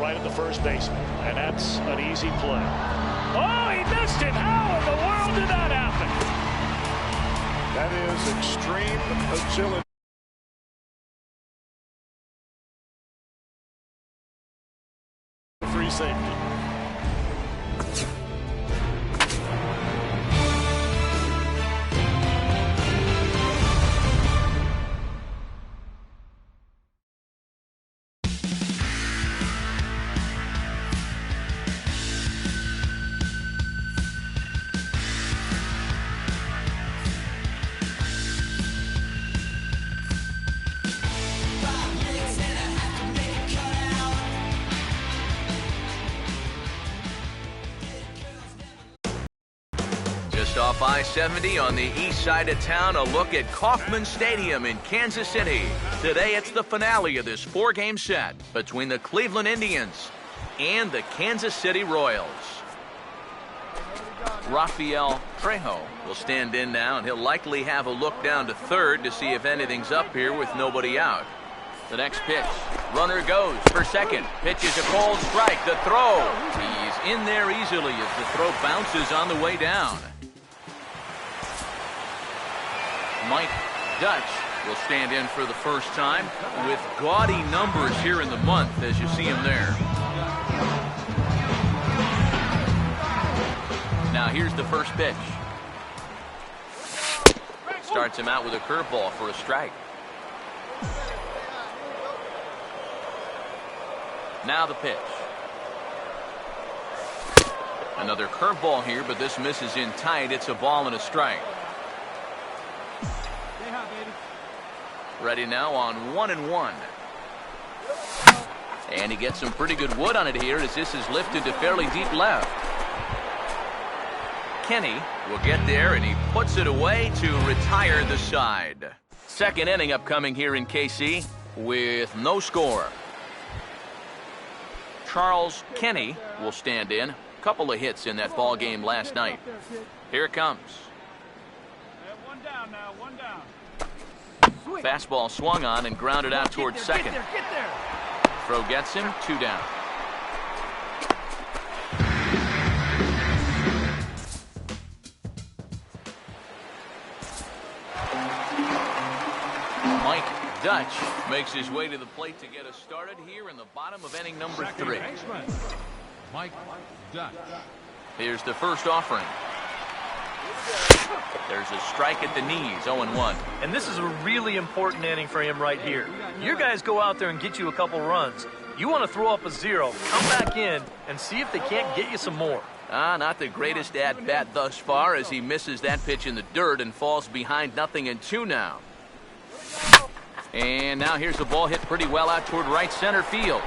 right at the first baseman, and that's an easy play. Oh, he missed it. How in the world did that happen? That is extreme agility. Free safety. Off I-70 on the east side of town, a look at Kauffman Stadium in Kansas City. Today it's the finale of this four-game set between the Cleveland Indians and the Kansas City Royals. Rafael Trejo will stand in now, and he'll likely have a look down to third to see if anything's up here with nobody out. The next pitch, runner goes for second. Pitch is a cold strike. The throw, he's in there easily as the throw bounces on the way down. Mike Dutch will stand in for the first time with gaudy numbers here in the month, as you see him there. Now here's the first pitch. Starts him out with a curveball for a strike. Now the pitch. Another curveball here, but this misses in tight. It's a ball and a strike. Ready now on 1-1. And he gets some pretty good wood on it here as this is lifted to fairly deep left. Kenny will get there, and he puts it away to retire the side. Second inning upcoming here in KC with no score. Charles Kenny will stand in. Couple of hits in that ball game last night. Here it comes. One down now, one down. Fastball swung on and grounded out towards second. Get there. Throw gets him, 2 down. Mike Dutch makes his way to the plate to get us started here in the bottom of inning number 3. Mike Dutch. Here's the first offering. There's a strike at the knees, 0-1. And this is a really important inning for him right here. Your guys go out there and get you a couple runs. You want to throw up a 0, come back in, and see if they can't get you some more. Not the greatest at-bat thus far as he misses that pitch in the dirt and falls behind 0-2 now. And now here's the ball hit pretty well out toward right center field.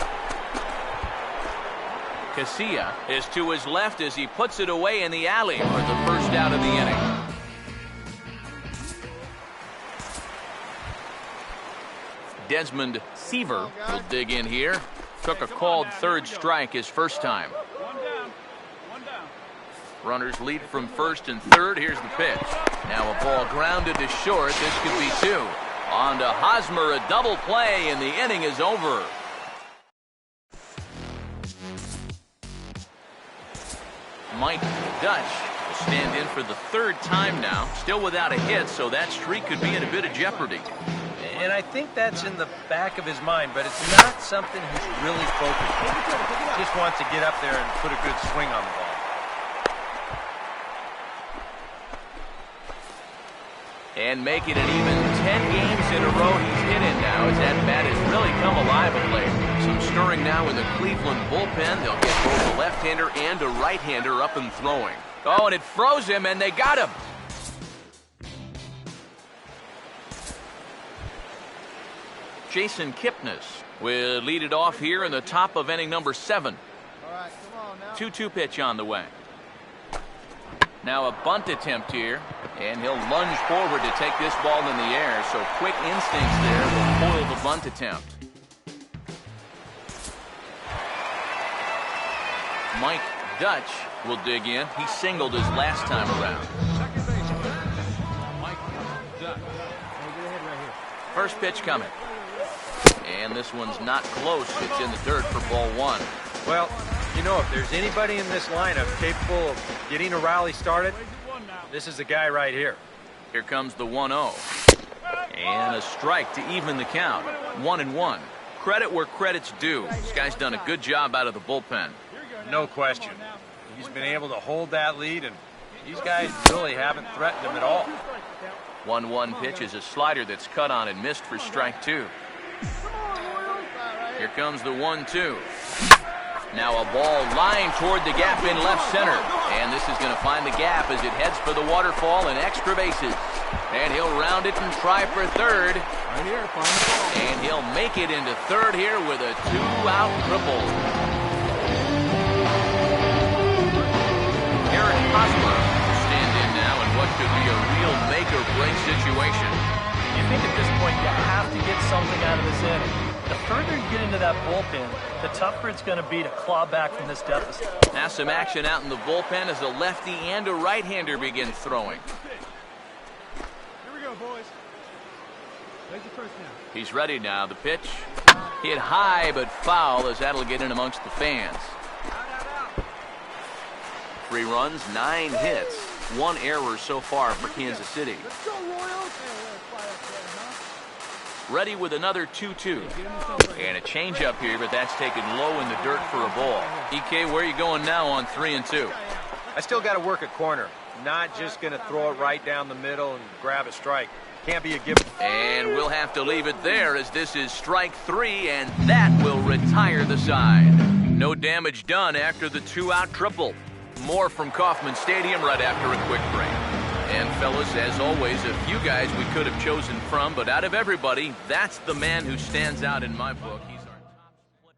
Casilla is to his left as he puts it away in the alley for the first out of the inning. Desmond Seaver will dig in here. Took a called third strike his first time. One down. Runners lead from first and third. Here's the pitch. Now a ball grounded to short. This could be 2. On to Hosmer, a double play, and the inning is over. Mike Dutch will stand in for the 3rd time now. Still without a hit, so that streak could be in a bit of jeopardy. And I think that's in the back of his mind, but it's not something he's really focused on. He just wants to get up there and put a good swing on the ball. And make it an even 10 games in a row he's hit in now as that bat has really come alive of late. Some stirring now in the Cleveland bullpen. They'll get both a left-hander and a right-hander up and throwing. Oh, and it froze him, and they got him. Jason Kipnis will lead it off here in the top of inning number 7. 2-2 pitch on the way. Now a bunt attempt here, and he'll lunge forward to take this ball in the air, so quick instincts there will foil the bunt attempt. Mike Dutch will dig in. He singled his last time around. Second baseman, Mike Dutch. First pitch coming. And this one's not close. It's in the dirt for ball 1. Well, you know, if there's anybody in this lineup capable of getting a rally started, this is the guy right here. Here comes the 1-0. And a strike to even the count. 1-1. Credit where credit's due. This guy's done a good job out of the bullpen. No question. He's been able to hold that lead, and these guys really haven't threatened him at all. 1-1 pitch is a slider that's cut on and missed for strike 2. Here comes the 1-2. Now a ball lined toward the gap in left center. And this is going to find the gap as it heads for the waterfall and extra bases. And he'll round it and try for third. Right here, find the ball. And he'll make it into third here with a 2-out triple. Eric Hosmer will stand in now in what could be a real make-or-break situation. You think at this point you have to get something out of this inning. The further you get into that bullpen, the tougher it's going to be to claw back from this deficit. Now some action out in the bullpen as a lefty and a right-hander begin throwing. Here we go, boys. There's your first down. He's ready now. The pitch hit high but foul as that'll get in amongst the fans. 3 runs, 9 hits, 1 error so far for Kansas City. Let's go, Royals. Ready with another 2-2. And a changeup here, but that's taken low in the dirt for a ball. EK, where are you going now on 3-2? I still got to work at corner. Not just going to throw it right down the middle and grab a strike. Can't be a given. And we'll have to leave it there as this is strike 3, and that will retire the side. No damage done after the 2-out triple. More from Kauffman Stadium right after a quick break. And fellas, as always, a few guys we could have chosen from, but out of everybody, that's the man who stands out in my book. He's our top player.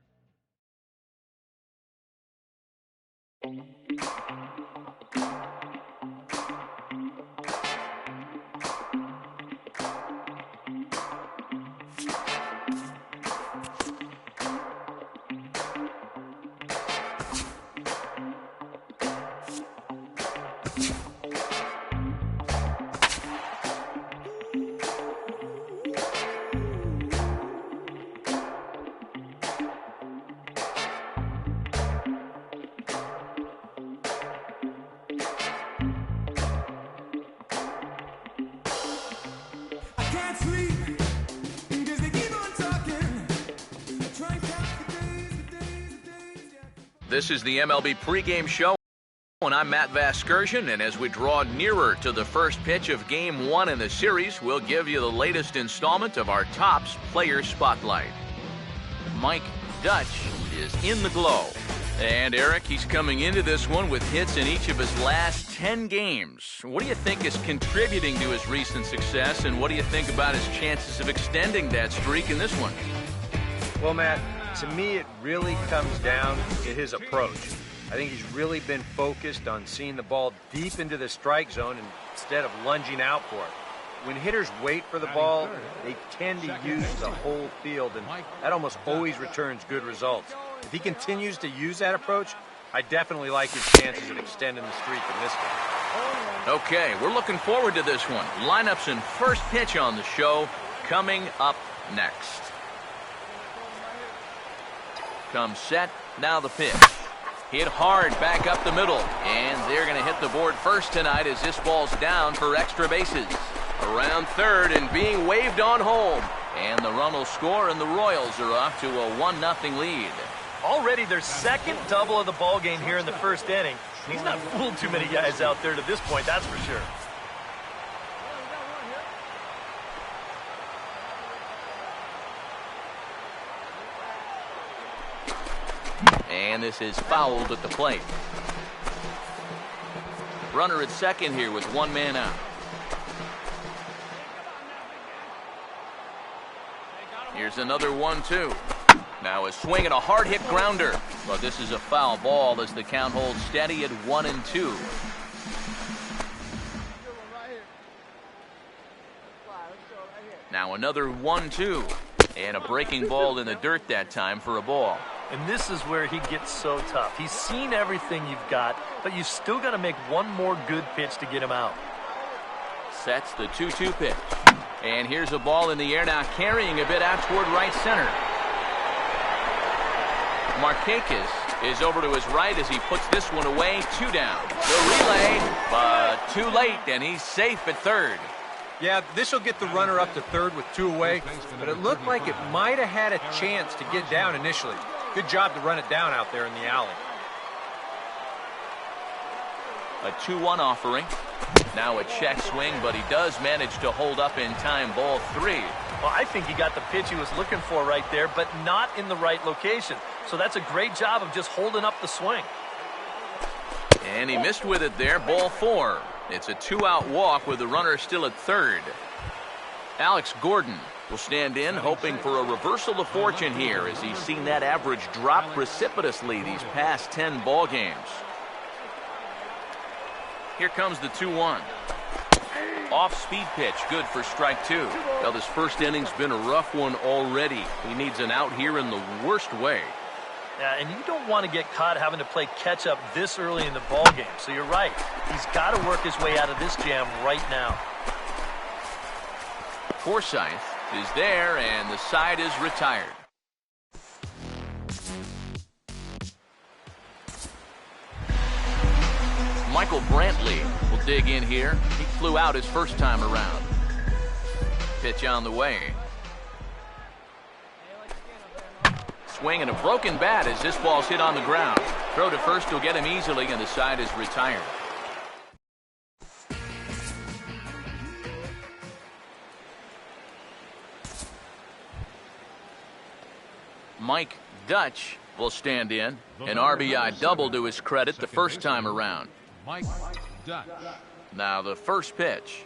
This is the MLB pregame show, and I'm Matt Vasgersian, and as we draw nearer to the first pitch of Game 1 in the series, we'll give you the latest installment of our Topps Player Spotlight. Mike Dutch is in the glow. And Eric, he's coming into this one with hits in each of his last 10 games. What do you think is contributing to his recent success, and what do you think about his chances of extending that streak in this one? Well, Matt, to me it really comes down to his approach. I think he's really been focused on seeing the ball deep into the strike zone instead of lunging out for it. When hitters wait for the ball, they tend to use the whole field, and that almost always returns good results. If he continues to use that approach, I definitely like his chances of extending the streak in this one. Okay, we're looking forward to this one. Lineups and first pitch on the show coming up next. Comes set, now the pitch. Hit hard back up the middle, and they're going to hit the board first tonight as this ball's down for extra bases. Around third and being waved on home. And the run will score, and the Royals are off to a 1-0 lead. Already their second double of the ball game here in the first inning. He's not fooled too many guys out there to this point, that's for sure. And this is fouled at the plate. Runner at second here with 1 man out. Here's another 1-2. Now a swing and a hard hit grounder. But this is a foul ball as the count holds steady at 1-2. Now another 1-2. And a breaking ball in the dirt that time for a ball. And this is where he gets so tough. He's seen everything you've got, but you've still got to make one more good pitch to get him out. Sets the 2-2 pitch. And here's a ball in the air now, carrying a bit out toward right center. Markakis is over to his right as he puts this one away. 2 down. The relay, but too late, and he's safe at third. Yeah, this will get the runner up to third with 2 away, but it looked like it might have had a chance to get down initially. Good job to run it down out there in the alley. A 2-1 offering. Now a check swing, but he does manage to hold up in time. Ball 3. Well, I think he got the pitch he was looking for right there, but not in the right location. So that's a great job of just holding up the swing. And he missed with it there. Ball 4. It's a 2-out walk with the runner still at third. Alex Gordon will stand in, hoping for a reversal of fortune here as he's seen that average drop precipitously these past 10 ball games. Here comes the 2-1. Off-speed pitch, good for strike 2. Well, this first inning's been a rough one already. He needs an out here in the worst way. Yeah, and you don't want to get caught having to play catch-up this early in the ball game. So you're right. He's got to work his way out of this jam right now. Forsythe is there, and the side is retired. Michael Brantley will dig in here. He flew out his first time around. Pitch on the way. Swing and a broken bat as this ball's hit on the ground. Throw to first will get him easily, and the side is retired. Mike Dutch will stand in. An RBI double to his credit the first time around. Mike Dutch. Now the first pitch.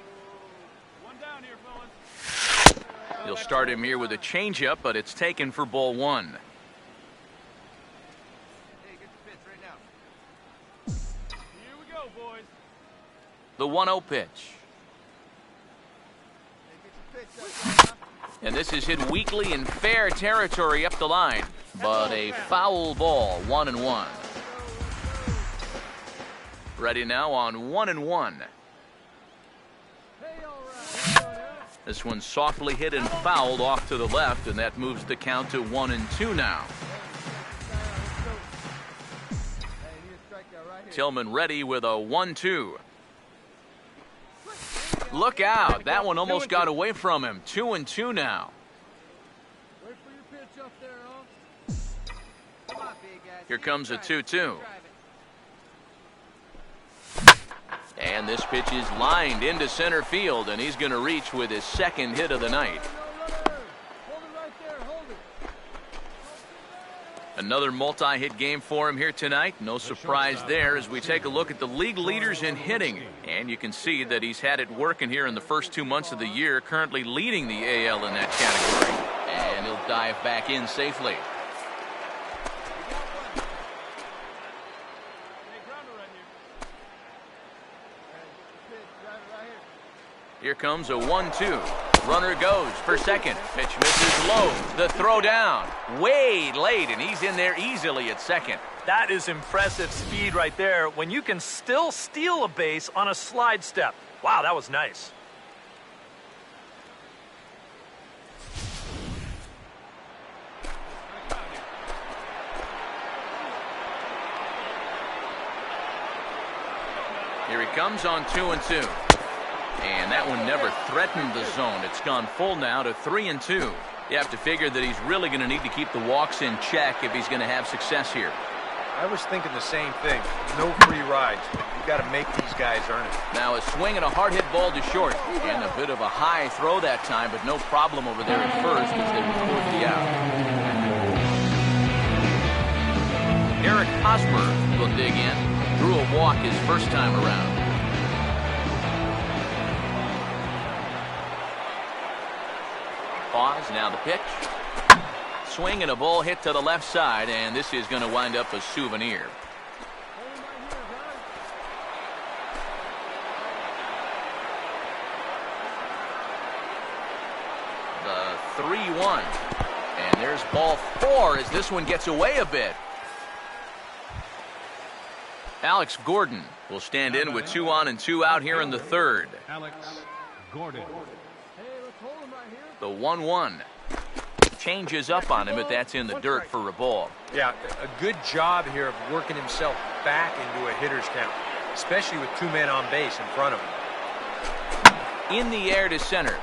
One down here, fellas. He'll start him here with a changeup, but it's taken for ball 1. Hey, get the pitch right now. Here we go, boys. The 1-0 pitch. Hey, get your pitch up. And this is hit weakly in fair territory up the line. But a foul ball, 1-1. Ready now on 1-1. This one softly hit and fouled off to the left, and that moves the count to 1-2 now. Tillman ready with a 1-2. Look out. That one almost got away from him. 2-2 now. Wait for your pitch up there, huh? Here comes a 2-2. And this pitch is lined into center field, and he's going to reach with his second hit of the night. Another multi-hit game for him here tonight. No surprise there as we take a look at the league leaders in hitting. And you can see that he's had it working here in the first 2 months of the year, currently leading the AL in that category. And he'll dive back in safely. Here comes a 1-2. Runner goes for second. Pitch misses low. The throw down. Way late, and he's in there easily at second. That is impressive speed right there when you can still steal a base on a slide step. Wow, that was nice. Here he comes on 2-2. And that one never threatened the zone. It's gone full now to 3-2. You have to figure that he's really going to need to keep the walks in check if he's going to have success here. I was thinking the same thing. No free rides. You've got to make these guys earn it. Now a swing and a hard hit ball to short. And a bit of a high throw that time, but no problem over there at first as they record the out. Eric Hosmer will dig in. Drew a walk his first time around. Pause, now the pitch. Swing and a ball hit to the left side, and this is going to wind up a souvenir. The 3-1. And there's ball 4 as this one gets away a bit. Alex Gordon will stand in with 2 on and 2 out here in the third. Alex Gordon. The 1-1. Changes up on him, but that's in the dirt for a ball. Yeah, a good job here of working himself back into a hitter's count, especially with 2 men on base in front of him. In the air to center.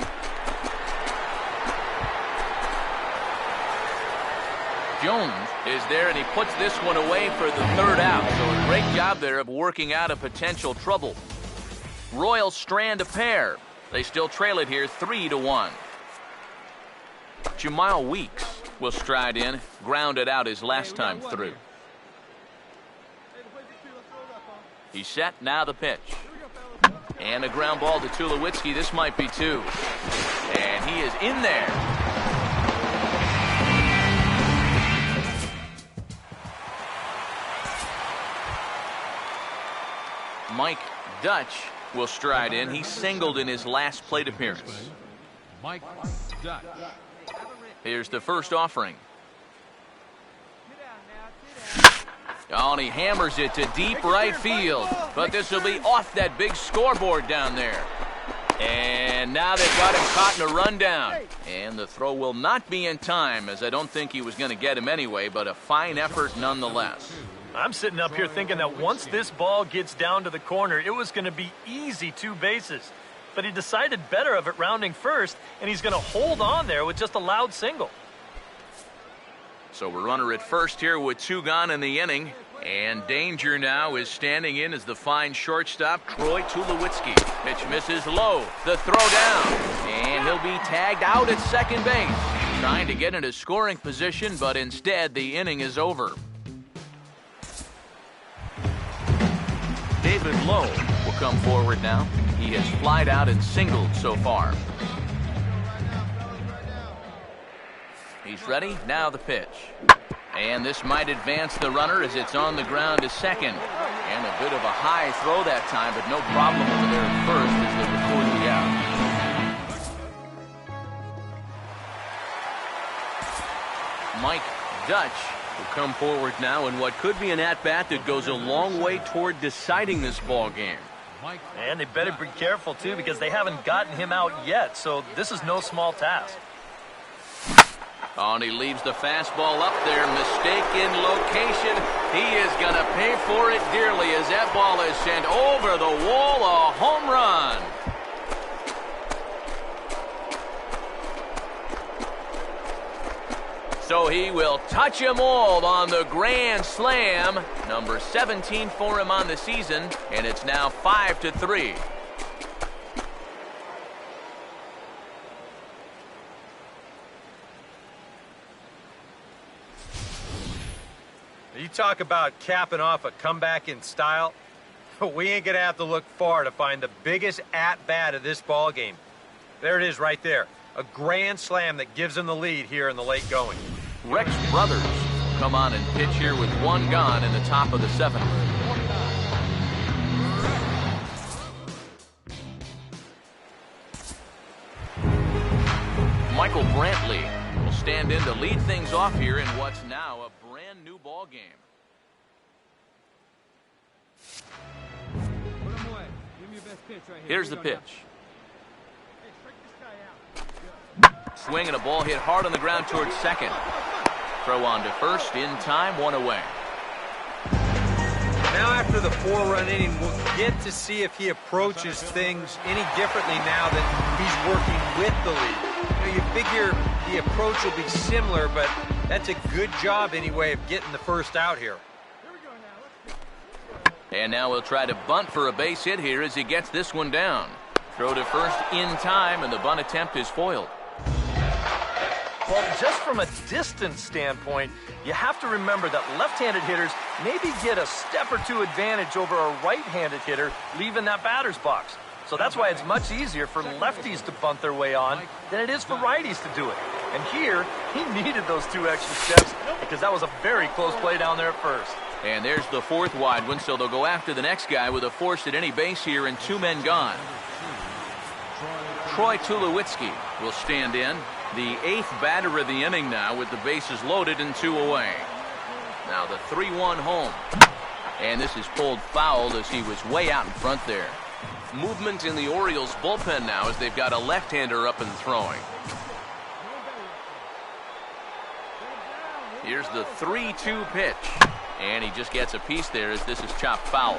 Jones is there, and he puts this one away for the 3rd out. So a great job there of working out a potential trouble. Royals strand a pair. They still trail it here 3-1. Jamal Weeks will stride in, grounded out his last time through. He's set, now the pitch. And a ground ball to Tulowitzki. This might be 2. And he is in there. Mike Dutch will stride in. He singled in his last plate appearance. Mike Dutch. Here's the first offering. Oh, and he hammers it to deep right field. But this will be off that big scoreboard down there. And now they've got him caught in a rundown. And the throw will not be in time, as I don't think he was going to get him anyway, but a fine effort nonetheless. I'm sitting up here thinking that once this ball gets down to the corner, it was going to be easy 2 bases. But he decided better of it rounding first, and he's going to hold on there with just a loud single. So we're runner at first here with 2 gone in the inning. And danger now is standing in as the fine shortstop, Troy Tulowitzki. Pitch misses low. The throw down. And he'll be tagged out at second base. Trying to get into scoring position, but instead the inning is over. David Lowe will come forward now. He has flied out and singled so far. He's ready. Now the pitch. And this might advance the runner as it's on the ground to second. And a bit of a high throw that time, but no problem over there at first as they record the out. Mike Dutch will come forward now in what could be an at-bat that goes a long way toward deciding this ball game. And they better be careful, too, because they haven't gotten him out yet, so this is no small task. Oh, and he leaves the fastball up there. Mistaken location. He is going to pay for it dearly as that ball is sent over the wall. A home run. So he will touch them all on the grand slam. Number 17 for him on the season, and it's now 5-3. You talk about capping off a comeback in style. We ain't going to have to look far to find the biggest at-bat of this ball game. There it is right there. A grand slam that gives him the lead here in the late going. Rex Brothers come on and pitch here with 1 gone in the top of the 7th. Michael Brantley will stand in to lead things off here in what's now a brand new ball game. Here's the pitch. Swing and a ball hit hard on the ground towards second. Throw on to first, in time, 1 away. Now after the 4-run inning, we'll get to see if he approaches things any differently now that he's working with the lead. You figure the approach will be similar, but that's a good job anyway of getting the first out here. And now we'll try to bunt for a base hit here as he gets this one down. Throw to first in time, and the bunt attempt is foiled. Well, just from a distance standpoint, you have to remember that left-handed hitters maybe get a step or 2 advantage over a right-handed hitter leaving that batter's box. So that's why it's much easier for lefties to bunt their way on than it is for righties to do it. And here, he needed those 2 extra steps because that was a very close play down there at first. And there's the 4th wide one, so they'll go after the next guy with a force at any base here and 2 men gone. Troy Tulowitzki will stand in. The 8th batter of the inning now with the bases loaded and 2 away. Now the 3-1 home. And this is pulled foul as he was way out in front there. Movement in the Orioles bullpen now as they've got a left-hander up and throwing. Here's the 3-2 pitch. And he just gets a piece there as this is chopped foul.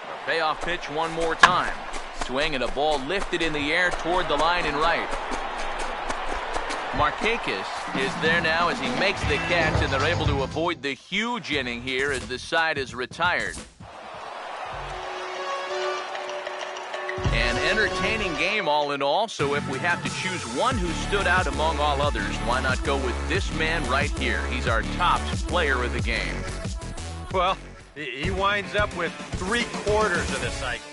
The payoff pitch one more time. Swing and a ball lifted in the air toward the line and right. Markakis is there now as he makes the catch, and they're able to avoid the huge inning here as this side is retired. An entertaining game all in all, so if we have to choose one who stood out among all others, why not go with this man right here? He's our top player of the game. Well, he winds up with 3/4 of the cycle.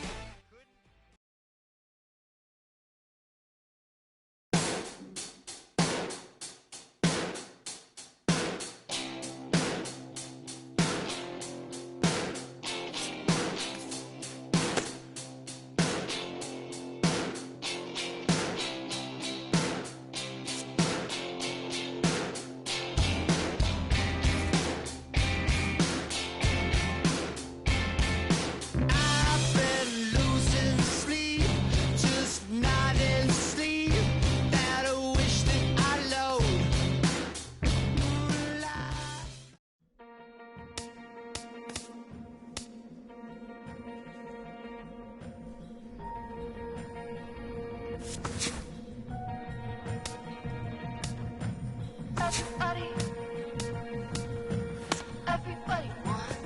Everybody wants.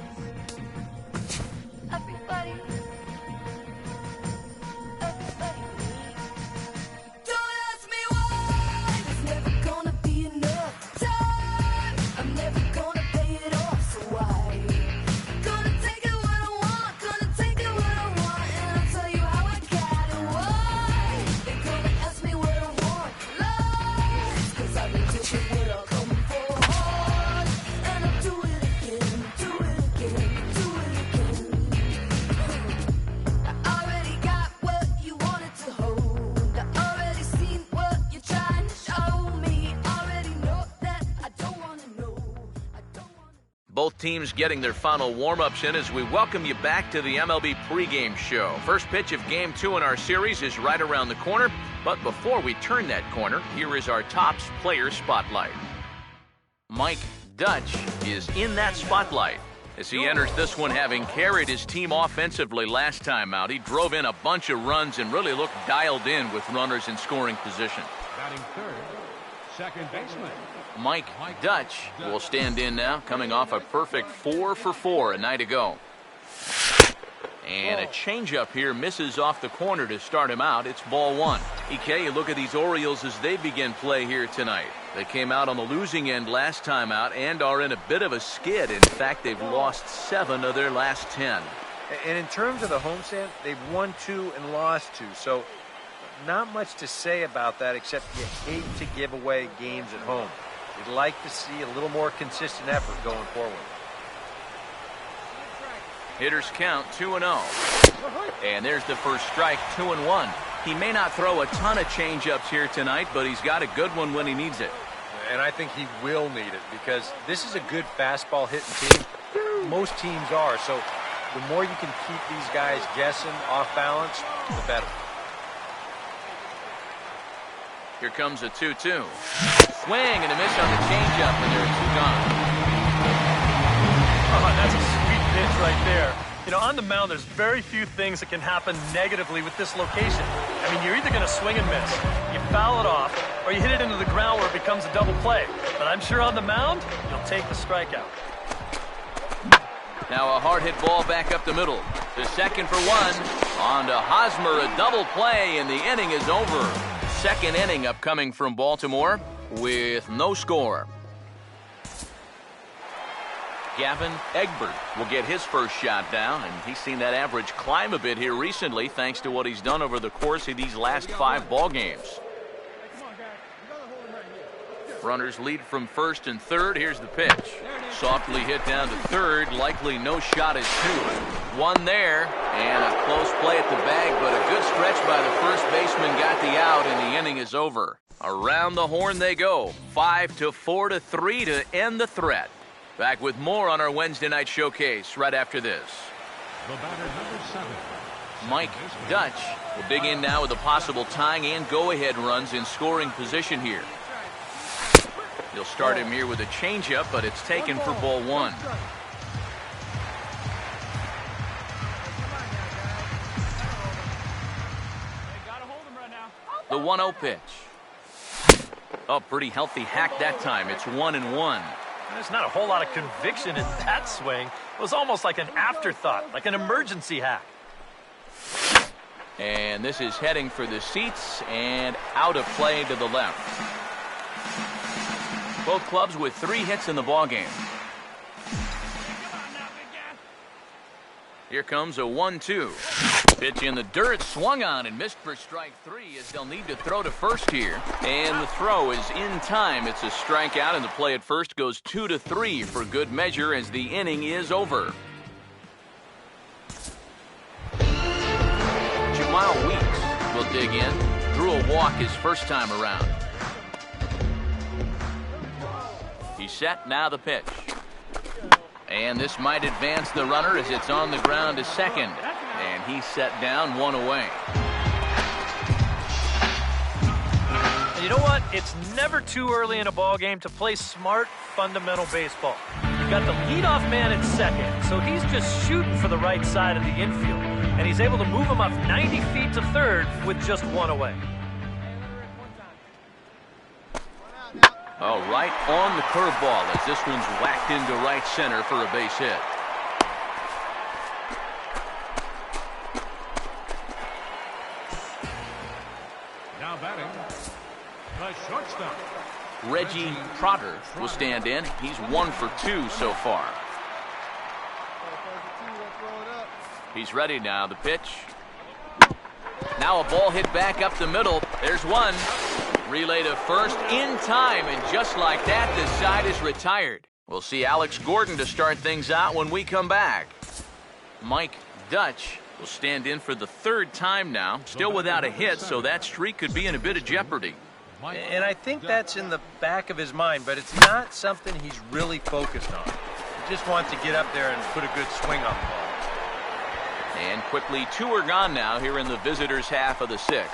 Everybody needs. Don't ask me why. It's never gonna be enough time. I'm never gonna pay it off, so why? Gonna take it what I want, gonna take it what I want, and I'll tell you how I got it. Why? They're gonna ask me what I want, lies, 'cause I've been taking what I'm coming for hard, and I'll do it again, do it again, do it again. I already got what you wanted to hold. I already seen what you're trying to show me. Already know that I don't wanna know. I don't wanna. Both teams getting their final warm-ups in as we welcome you back to the MLB pregame show. First pitch of Game 2 in our series is right around the corner. But before we turn that corner, here is our Topps player spotlight. Mike Dutch is in that spotlight as he enters this one, having carried his team offensively last time out. He drove in a bunch of runs and really looked dialed in with runners in scoring position. Batting third, second baseman. Mike Dutch will stand in now, coming off a perfect 4 for 4 a night ago. And a changeup here misses off the corner to start him out. It's ball one. EK, you look at these Orioles as they begin play here tonight. They came out on the losing end last time out and are in a bit of a skid. In fact, they've lost 7 of their last 10. And in terms of the homestand, they've won 2 and lost 2. So not much to say about that, except you hate to give away games at home. You'd like to see a little more consistent effort going forward. Hitters count 2-0. And there's the first strike, 2-1. He may not throw a ton of changeups here tonight, but he's got a good one when he needs it. And I think he will need it because this is a good fastball hitting team. Most teams are. So the more you can keep these guys guessing, off balance, the better. Here comes a 2-2. Swing and a miss on the changeup, and there are 2 gone. Oh, that's a sweet pitch right there. You know, on the mound, there's very few things that can happen negatively with this location. I mean, you're either going to swing and miss, you foul it off, or you hit it into the ground where it becomes a double play. But I'm sure on the mound, you'll take the strikeout. Now a hard hit ball back up the middle. The second for 1. On to Hosmer, a double play, and the inning is over. Second inning upcoming from Baltimore with no score. Gavin Egbert will get his first shot down, and he's seen that average climb a bit here recently thanks to what he's done over the course of these last 5 ball games. Runners lead from first and third. Here's the pitch. Softly hit down to third. Likely no shot at 2. 1 there, and a close play at the bag, but a good stretch by the first baseman got the out, and the inning is over. Around the horn they go. 5-4-3 to end the threat. Back with more on our Wednesday night showcase right after this. The batter, number 7, Mike Dutch will dig in now with a possible tying and go-ahead runs in scoring position here. He'll start him here with a changeup, but it's taken for ball one. The 1-0 pitch. Oh, pretty healthy hack that time. It's 1-1. There's not a whole lot of conviction in that swing. It was almost like an afterthought, like an emergency hack. And this is heading for the seats and out of play to the left. Both clubs with 3 hits in the ballgame. Here comes a 1-2. Pitch in the dirt, swung on and missed for strike 3 as they'll need to throw to first here. And the throw is in time. It's a strikeout, and the play at first goes 2-3 for good measure as the inning is over. Jamal Weeks will dig in. Drew a walk his first time around. He's set, now the pitch. And this might advance the runner as it's on the ground to second. And he's set down, 1 away. And you know what? It's never too early in a ball game to play smart, fundamental baseball. You've got the leadoff man at second, so he's just shooting for the right side of the infield. And he's able to move him up 90 feet to third with just 1 away. Oh, right on the curveball as this one's whacked into right center for a base hit. Now batting, the shortstop. Reggie Trotter will stand in. He's 1 for 2 so far. He's ready now. The pitch. Now a ball hit back up the middle. There's one. Relay to first in time, and just like that, the side is retired. We'll see Alex Gordon to start things out when we come back. Mike Dutch will stand in for the 3rd time now, still without a hit, so that streak could be in a bit of jeopardy. And I think that's in the back of his mind, but it's not something he's really focused on. He just wants to get up there and put a good swing on the ball. And quickly, 2 are gone now here in the visitors' half of the 6th.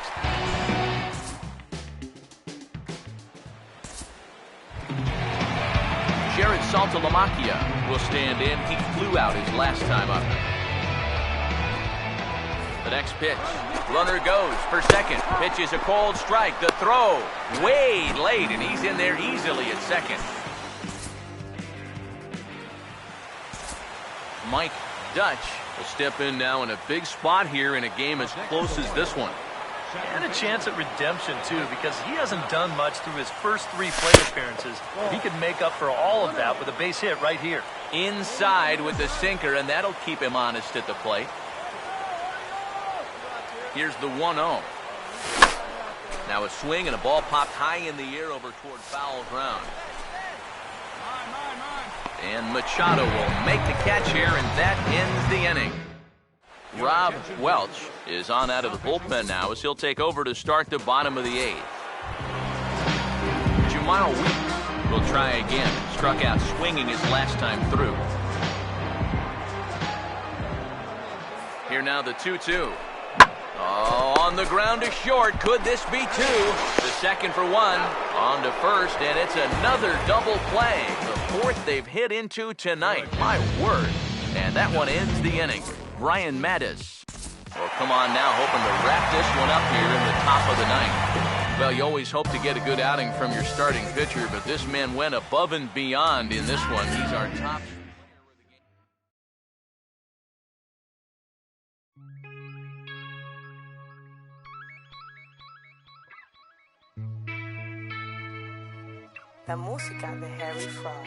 Jared Saltalamacchia will stand in. He flew out his last time up. The next pitch. Runner goes for second. Pitch is a cold strike. The throw way late, and he's in there easily at second. Mike Dutch will step in now in a big spot here in a game as close as this one. And a chance at redemption, too, because he hasn't done much through his first 3 plate appearances. He could make up for all of that with a base hit right here. Inside with the sinker, and that'll keep him honest at the plate. Here's the 1-0. Now a swing and a ball popped high in the air over toward foul ground. And Machado will make the catch here, and that ends the inning. Rob Welch is on out of the bullpen now as he'll take over to start the bottom of the 8th. Jamal Weeks will try again. Struck out swinging his last time through. Here now the 2-2. Oh, on the ground to short. Could this be 2? The second for 1. On to first, and it's another double play. The 4th they've hit into tonight. My word. And that one ends the inning. Brian Mattis. Well, come on now, hoping to wrap this one up here in the top of the 9th. Well, you always hope to get a good outing from your starting pitcher, but this man went above and beyond in this one. He's our top. La música de Harry Fraud.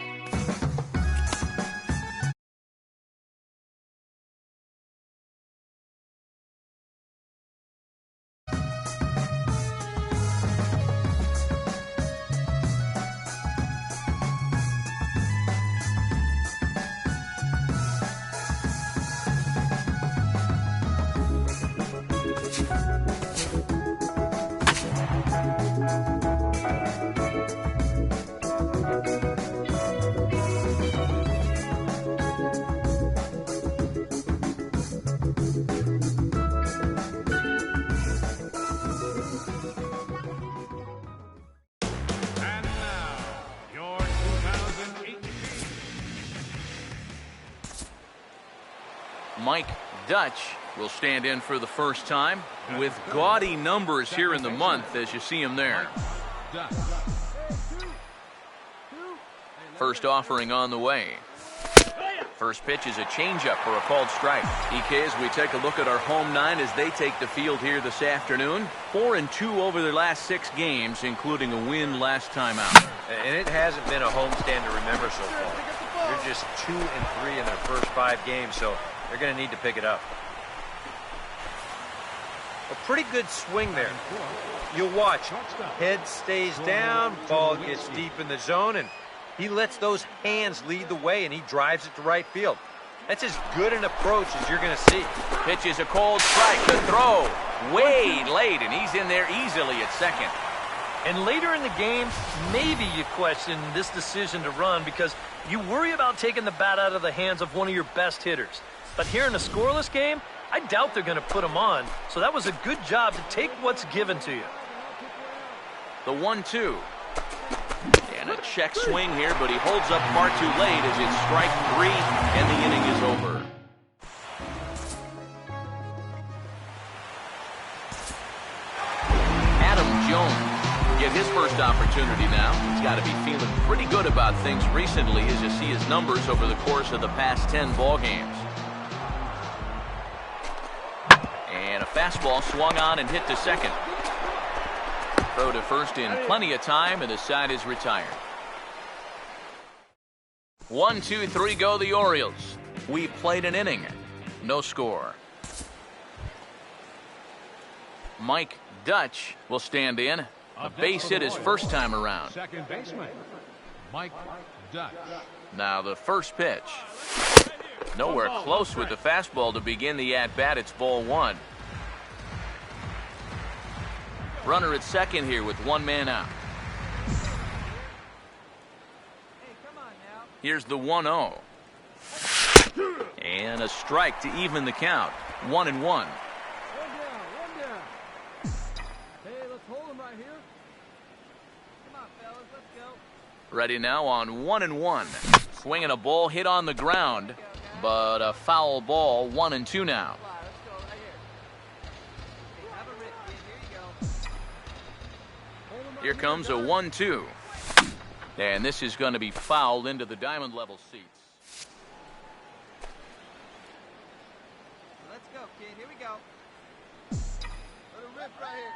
Mike Dutch will stand in for the first time with gaudy numbers here in the month as you see him there. First offering on the way. First pitch is a changeup for a called strike. EK, as we take a look at our home nine as they take the field here this afternoon. 4-2 over their last 6 games, including a win last time out. And it hasn't been a homestand to remember so far. They're just 2-3 in their first 5 games, so they're going to need to pick it up. A pretty good swing there. You'll watch. Head stays down, ball gets deep in the zone, and he lets those hands lead the way, and he drives it to right field. That's as good an approach as you're going to see. Pitch is a cold strike. The throw way late, and he's in there easily at second. And later in the game, maybe you question this decision to run because you worry about taking the bat out of the hands of one of your best hitters. But here in a scoreless game, I doubt they're going to put him on. So that was a good job to take what's given to you. The 1-2. And a check swing here, but he holds up far too late as it's strike 3 and the inning is over. Adam Jones get his first opportunity now. He's got to be feeling pretty good about things recently as you see his numbers over the course of the past 10 ball games. And a fastball swung on and hit to second. Throw to first in plenty of time, and the side is retired. 1, 2, 3 go the Orioles. We played an inning. No score. Mike Dutch will stand in. A base hit his first time around. Second baseman, Mike Dutch. Now the first pitch. Nowhere close with the fastball to begin the at-bat. It's ball 1. Runner at second here with 1 man out. Here's the 1-0. And a strike to even the count. 1-1. One down. Hey, let's hold him right here. Come on, fellas, let's go. Ready now on 1-1. Swinging a ball hit on the ground, but a foul ball. 1-2 now. Here comes a 1-2. And this is going to be fouled into the diamond level seats. Let's go, kid. Here we go. Let him rip right here.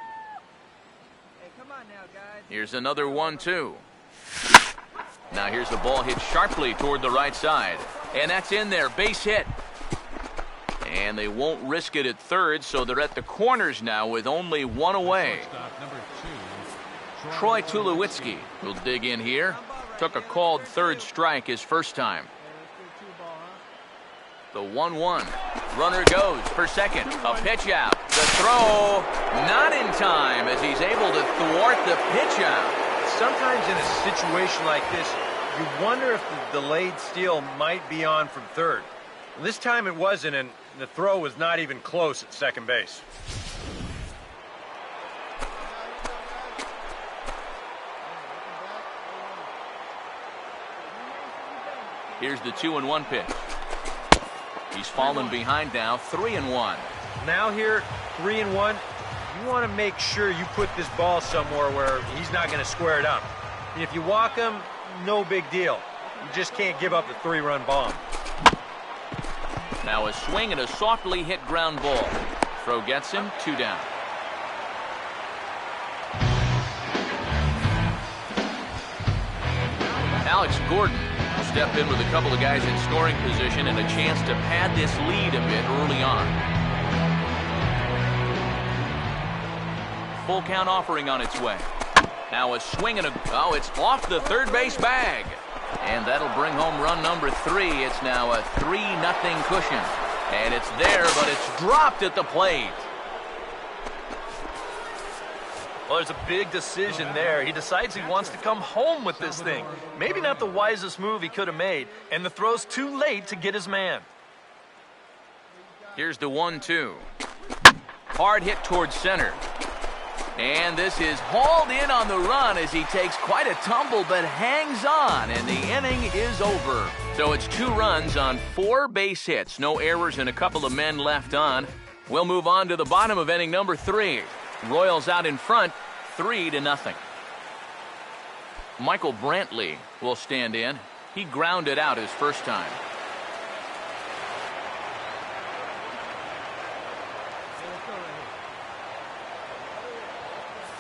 Hey, come on now, guys. Here's another 1-2. Now here's the ball hit sharply toward the right side. And that's in there. Base hit. And they won't risk it at third, so they're at the corners now with only 1 away. Troy Tulowitzki will dig in here. Took a called third strike his first time. The 1-1. Runner goes for second. A pitch out. The throw not in time as he's able to thwart the pitch out. Sometimes in a situation like this, you wonder if the delayed steal might be on from third. This time it wasn't, and the throw was not even close at second base. Here's the 2-1 pitch. He's fallen behind now, 3-1. Now here, 3-1. You want to make sure you put this ball somewhere where he's not going to square it up. And if you walk him, no big deal. You just can't give up the 3-run bomb. Now a swing and a softly hit ground ball. Throw gets him, 2 down. Alex Gordon will step in with a couple of guys in scoring position and a chance to pad this lead a bit early on. Full count offering on its way. Now a swing and it's off the third base bag. And that'll bring home run number 3. It's now a 3-0 cushion. And it's there, but it's dropped at the plate. Well, there's a big decision there. He decides he wants to come home with this thing. Maybe not the wisest move he could have made. And the throw's too late to get his man. Here's the 1-2. Hard hit towards center. And this is hauled in on the run as he takes quite a tumble but hangs on, and the inning is over. So it's 2 runs on 4 base hits. No errors and a couple of men left on. We'll move on to the bottom of inning number 3. Royals out in front, 3-0. Michael Brantley will stand in. He grounded out his first time.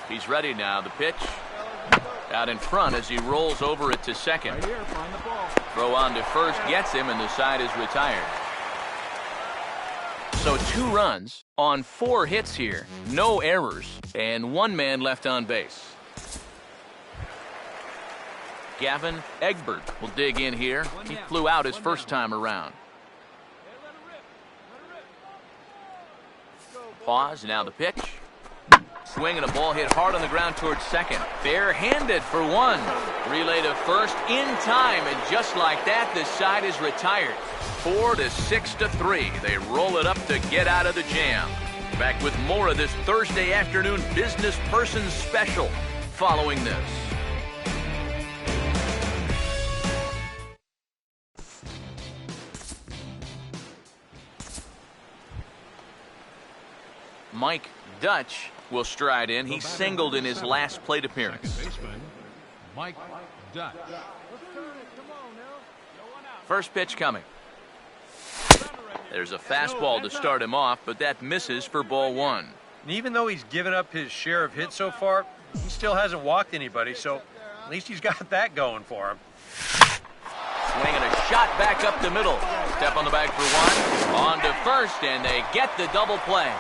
He's ready now. The pitch out in front as he rolls over it to second. Throw on to first gets him, and the side is retired. So 2 runs on 4 hits here. No errors, and 1 man left on base. Gavin Egbert will dig in here. He flew out his first time around. Pause, now the pitch. Swing and a ball hit hard on the ground towards second. Bare-handed for 1. Relay to first in time, and just like that, the side is retired. 4-6-3. They roll it up to get out of the jam. Back with more of this Thursday afternoon Business Person Special following this. Mike Dutch will stride in. He singled in his last plate appearance. Mike Dutch. First pitch coming. There's a fastball to start him off, but that misses for ball 1. And even though he's given up his share of hits so far, he still hasn't walked anybody, so at least he's got that going for him. Swinging a shot back up the middle. Step on the bag for 1. On to first, and they get the double play.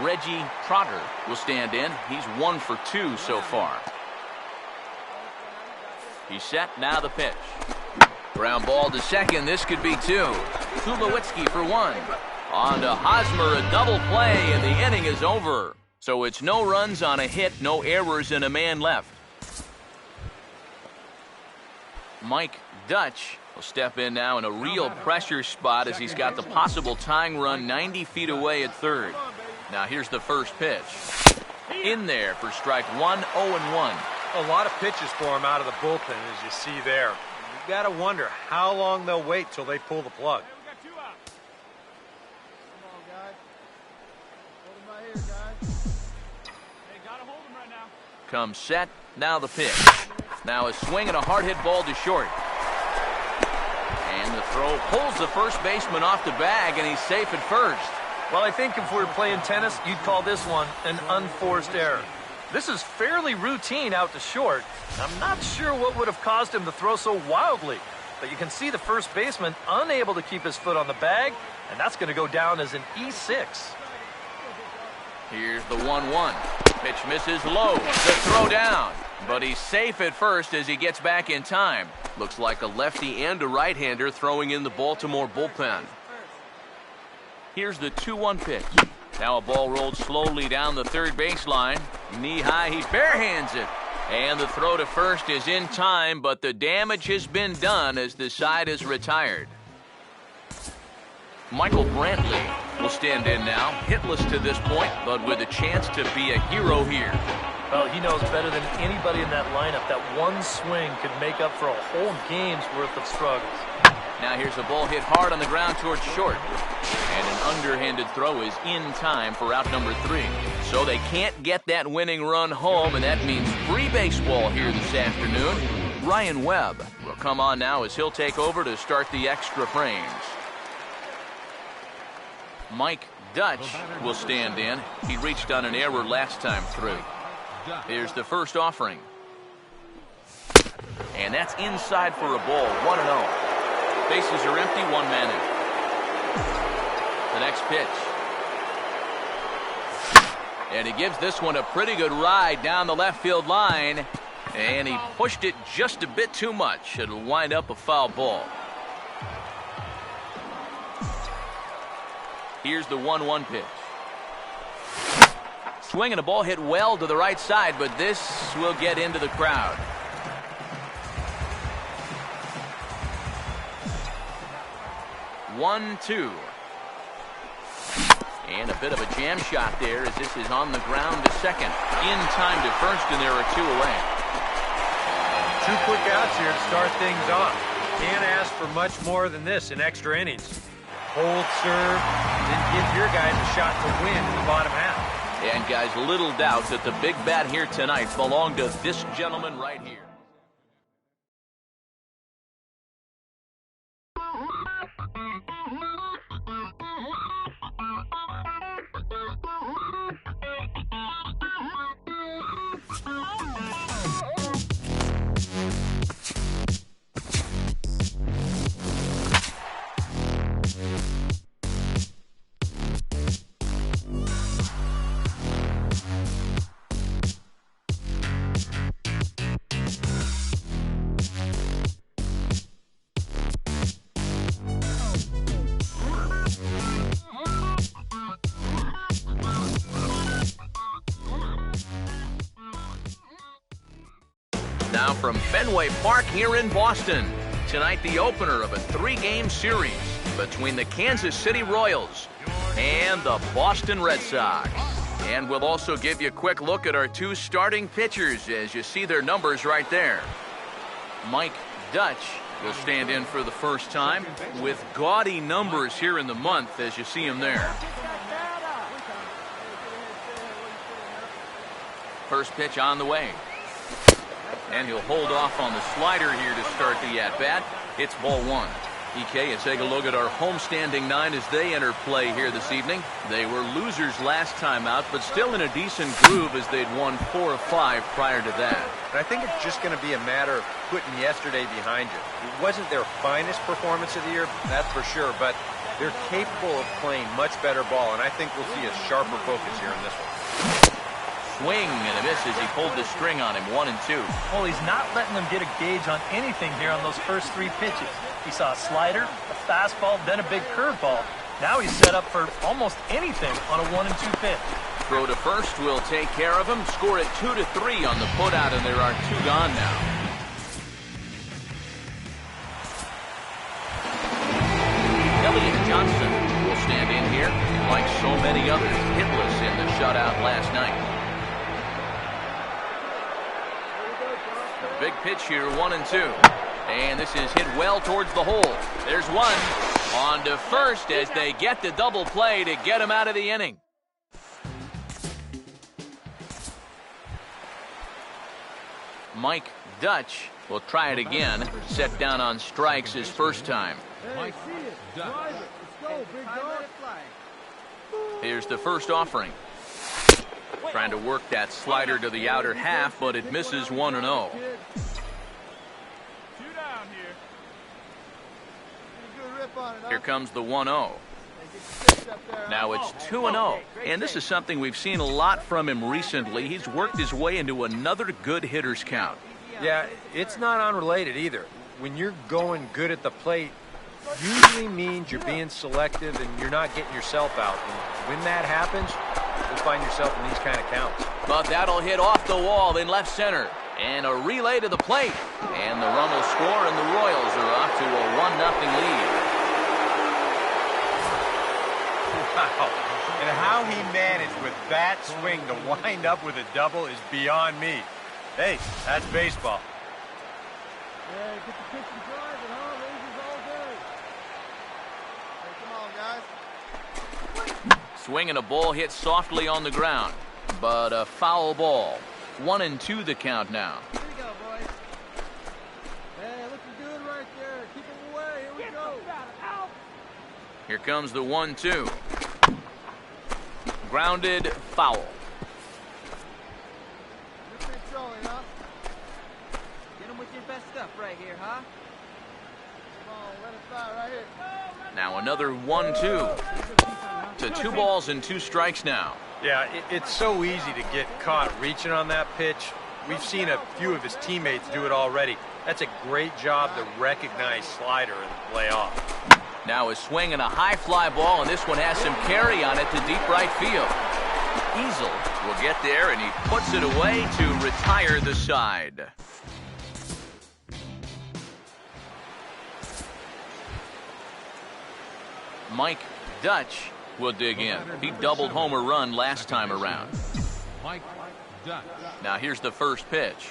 Reggie Trotter will stand in. He's 1 for 2 so far. He's set, now the pitch. Ground ball to second, this could be 2. Tulowitzki for 1. On to Hosmer, a double play, and the inning is over. So it's no runs on a hit, no errors, and a man left. Mike Dutch will step in now in a real pressure spot as he's got the possible tying run 90 feet away at third. Now here's the first pitch. In there for strike 1, 0-1. A lot of pitches for him out of the bullpen, as you see there. You got to wonder how long they'll wait till they pull the plug. Comes set, now the pitch. Now a swing and a hard hit ball to short. And the throw pulls the first baseman off the bag, and he's safe at first. Well, I think if we were playing tennis, you'd call this one an unforced error. This is fairly routine out to short. I'm not sure what would have caused him to throw so wildly, but you can see the first baseman unable to keep his foot on the bag, and that's going to go down as an E6. Here's the 1-1. Pitch misses low. The throw down. But he's safe at first as he gets back in time. Looks like a lefty and a right-hander throwing in the Baltimore bullpen. Here's the 2-1 pitch. Now a ball rolled slowly down the third baseline. Knee high, he barehands it. And the throw to first is in time, but the damage has been done as the side is retired. Michael Brantley will stand in now, hitless to this point, but with a chance to be a hero here. Well, he knows better than anybody in that lineup that one swing could make up for a whole game's worth of struggles. Now here's a ball hit hard on the ground towards short. And an underhanded throw is in time for out number 3. So they can't get that winning run home, and that means free baseball here this afternoon. Ryan Webb will come on now as he'll take over to start the extra frames. Mike Dutch will stand in. He reached on an error last time through. Here's the first offering. And that's inside for a ball, 1-0. Bases are empty, 1 man in. The next pitch. And he gives this one a pretty good ride down the left field line. And he pushed it just a bit too much. It'll wind up a foul ball. Here's the 1-1 pitch. Swing and a ball hit well to the right side, but this will get into the crowd. 1-2. And a bit of a jam shot there as this is on the ground to second. In time to first, and there are 2 away. 2 quick outs here to start things off. Can't ask for much more than this in extra innings. Hold serve, then give your guys a shot to win in the bottom half. And guys, little doubt that the big bat here tonight belonged to this gentleman right here. Now from Fenway Park here in Boston. Tonight the opener of a 3-game series between the Kansas City Royals and the Boston Red Sox. And we'll also give you a quick look at our 2 starting pitchers as you see their numbers right there. Mike Dutch will stand in for the first time with gaudy numbers here in the month as you see him there. First pitch on the way. And he'll hold off on the slider here to start the at-bat. It's ball 1. EK, and take a look at our homestanding 9 as they enter play here this evening. They were losers last time out, but still in a decent groove as they'd won 4 of 5 prior to that. And I think it's just going to be a matter of putting yesterday behind you. It wasn't their finest performance of the year, that's for sure, but they're capable of playing much better ball, and I think we'll see a sharper focus here in this one. Swing and a miss as he pulled the string on him, 1-2. Well, he's not letting them get a gauge on anything here on those first 3 pitches. He saw a slider, a fastball, then a big curveball. Now he's set up for almost anything on a 1-2 pitch. Throw to first will take care of him. Score it 2-3 on the putout, and there are 2 gone now. Elliott Johnson will stand in here, like so many others, hitless in the shutout last night. Big pitch here, 1-2. And this is hit well towards the hole. There's one. On to first as they get the double play to get him out of the inning. Mike Dutch will try it again. Set down on strikes his first time. Mike Dutch. Here's the first offering. Trying to work that slider to the outer half, but it misses 1-0. Here comes the 1-0. Now it's 2-0, and this is something we've seen a lot from him recently. He's worked his way into another good hitter's count. Yeah, it's not unrelated either. When you're going good at the plate, usually means you're being selective and you're not getting yourself out. And when that happens, you'll find yourself in these kind of counts. But that'll hit off the wall in left center. And a relay to the plate. And the run will score, and the Royals are off to a 1-0 lead. Wow. And how he managed with that swing to wind up with a double is beyond me. Hey, that's baseball. Yeah, get the pitch and drive it, huh? Rangers all day. Hey, come on, guys. Swing and a ball hit softly on the ground. But a foul ball. 1-2 the count now. Here we go, boys. Hey, looking good right there. Keep him away. Here we go. Here comes the 1-2. Grounded foul. You're controlling, huh? Get him with your best stuff right here, huh? Come on, let it fly right here. Now another 1-2. To 2 balls and 2 strikes now. Yeah, it's so easy to get caught reaching on that pitch. We've seen a few of his teammates do it already. That's a great job to recognize slider and play off. Now a swing and a high fly ball, and this one has some carry on it to deep right field. Easel will get there, and he puts it away to retire the side. Mike Dutch will dig in. He doubled home a run last time around. Mike Dutch. Now here's the first pitch.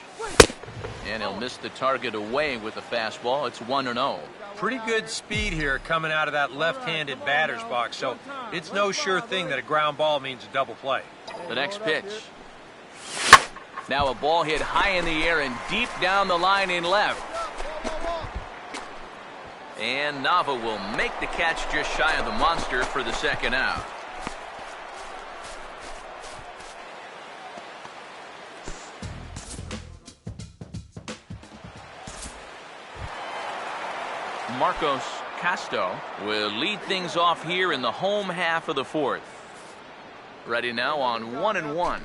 And he'll miss the target away with the fastball. It's 1-0. Pretty good speed here coming out of that left-handed batter's box, so it's no sure thing that a ground ball means a double play. The next pitch. Now a ball hit high in the air and deep down the line in left. And Nava will make the catch just shy of the monster for the second out. Marcos Castro will lead things off here in the home half of the fourth. Ready now on 1-1.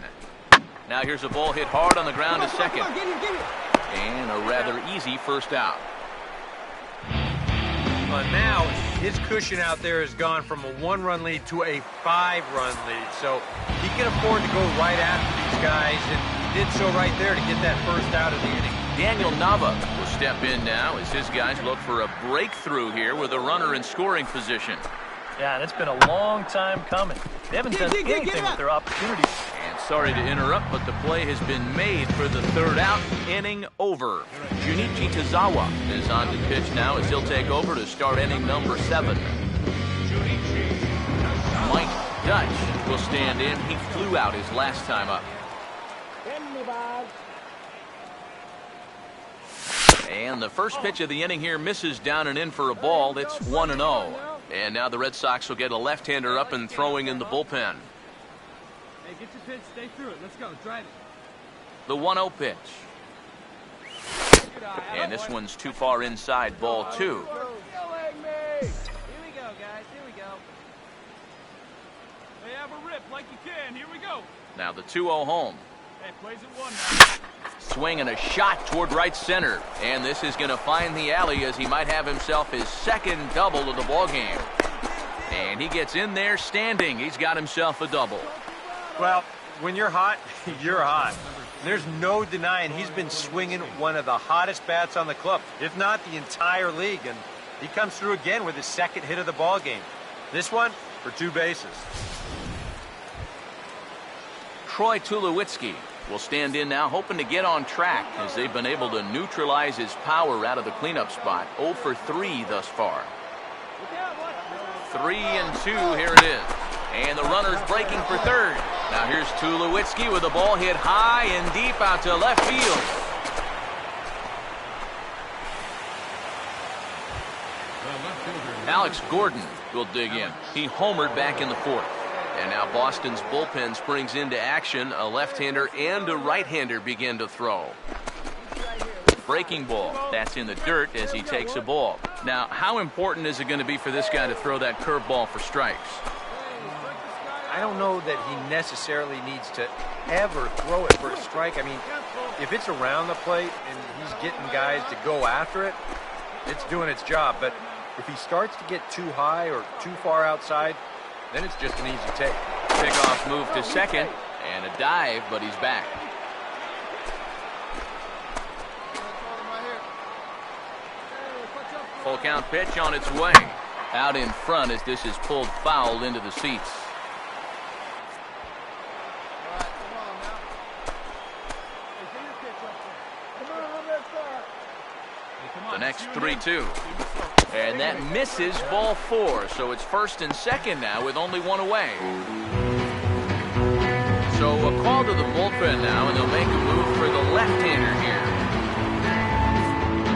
Now here's a ball hit hard on the ground to second. And a rather easy first out. Now his cushion out there has gone from a 1-run lead to a 5-run lead, so he can afford to go right after these guys, and he did so right there to get that first out of the inning. Daniel Nava will step in now as his guys look for a breakthrough here with a runner in scoring position. Yeah, and it's been a long time coming. They haven't done anything with their opportunities. And sorry to interrupt, but the play has been made for the third out. Inning over. Junichi Tazawa is on to pitch now as he'll take over to start inning number 7. Mike Dutch will stand in. He flew out his last time up. And the first pitch of the inning here misses down and in for a ball. It's 1-0. And now the Red Sox will get a left-hander up and throwing in the bullpen. Hey, get your pitch, stay through it. Let's go, drive it. The 1-0 pitch. And this one's too far inside, ball 2. Here we go, guys. Here we go. Hey, have a rip like you can. Here we go. Now the 2-0 home. Hey, plays it 1 now. Swing and a shot toward right center. And this is going to find the alley as he might have himself his second double of the ball game. And he gets in there standing. He's got himself a double. Well, when you're hot, you're hot. There's no denying he's been swinging one of the hottest bats on the club, if not the entire league. And he comes through again with his second hit of the ball game. This one for 2 bases. Troy Tulowitzki will stand in now, hoping to get on track as they've been able to neutralize his power out of the cleanup spot. 0 for 3 thus far. 3-2, here it is. And the runner's breaking for third. Now here's Tulowitzki with the ball hit high and deep out to left field. Alex Gordon will dig in. He homered back in the fourth. And now Boston's bullpen springs into action. A left-hander and a right-hander begin to throw. Breaking ball. That's in the dirt as he takes a ball. Now, how important is it going to be for this guy to throw that curveball for strikes? I don't know that he necessarily needs to ever throw it for a strike. I mean, if it's around the plate and he's getting guys to go after it, it's doing its job. But if he starts to get too high or too far outside, then it's just an easy take. Pickoff move to second and a dive, but he's back. Full count pitch on its way. Out in front as this is pulled foul into the seats. The next 3-2. And that misses ball 4. So it's first and second now with only 1 away. So a call to the bullpen now, and they'll make a move for the left-hander here.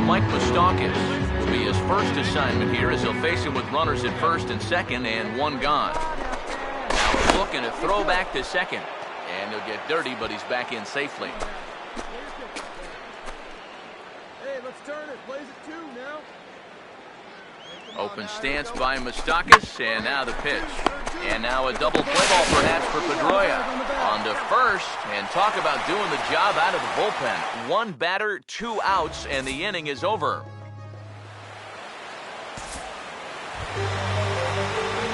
Mike Moustakas will be his first assignment here as he'll face him with runners at first and second and 1 gone. Now a look and a throw back to second. And he'll get dirty, but he's back in safely. Hey, let's turn it. Plays it 2 now. Open stance by Moustakas, and now the pitch. And now a double play ball perhaps for Pedroia. On to first, and talk about doing the job out of the bullpen. 1 batter, 2 outs, and the inning is over.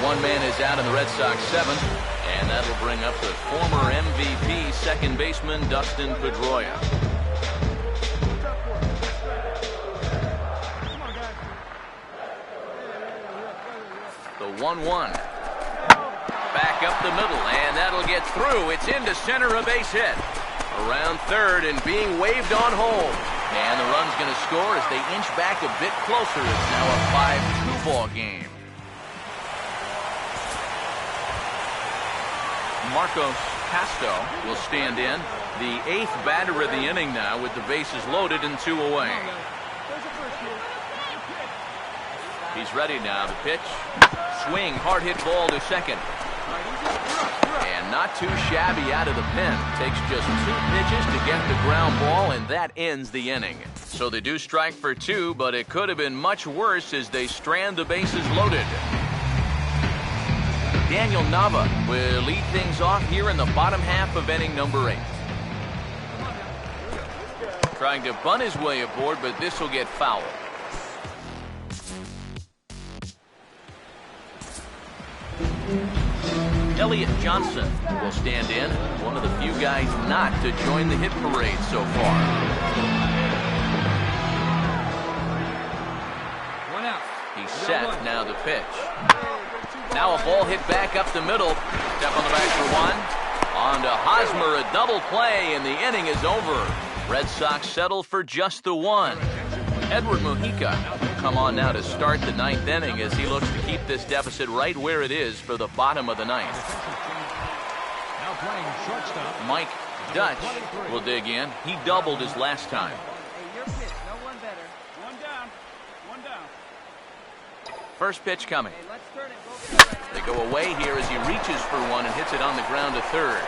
1 man is out in the Red Sox 7th, and that'll bring up the former MVP second baseman Dustin Pedroia. The 1-1. Back up the middle, and that'll get through. It's into center, a base hit. Around third and being waved on home. And the run's going to score as they inch back a bit closer. It's now a 5-2 ball game. Marcos Casto will stand in. The 8th batter of the inning now with the bases loaded and 2 away. He's ready now. The pitch. Swing. Hard hit ball to second. And not too shabby out of the pen. Takes just 2 pitches to get the ground ball, and that ends the inning. So they do strike for 2, but it could have been much worse as they strand the bases loaded. Daniel Nava will lead things off here in the bottom half of inning number 8. Trying to bunt his way aboard, but this will get fouled. Elliott Johnson will stand in, one of the few guys not to join the hit parade so far. 1 out. He's set, now the pitch. Now a ball hit back up the middle. Step on the back for 1. On to Hosmer, a double play, and the inning is over. Red Sox settle for just the 1. Edward Mujica will come on now to start the 9th inning as he looks to keep this deficit right where it is for the bottom of the 9th. Now playing shortstop. Mike Dutch will dig in. He doubled his last time. Hey, your pitch. No one better. 1 down. 1 down. First pitch coming. Hey, let's turn it. Go get it right They now. go away here as he reaches for 1 and hits it on the ground to third.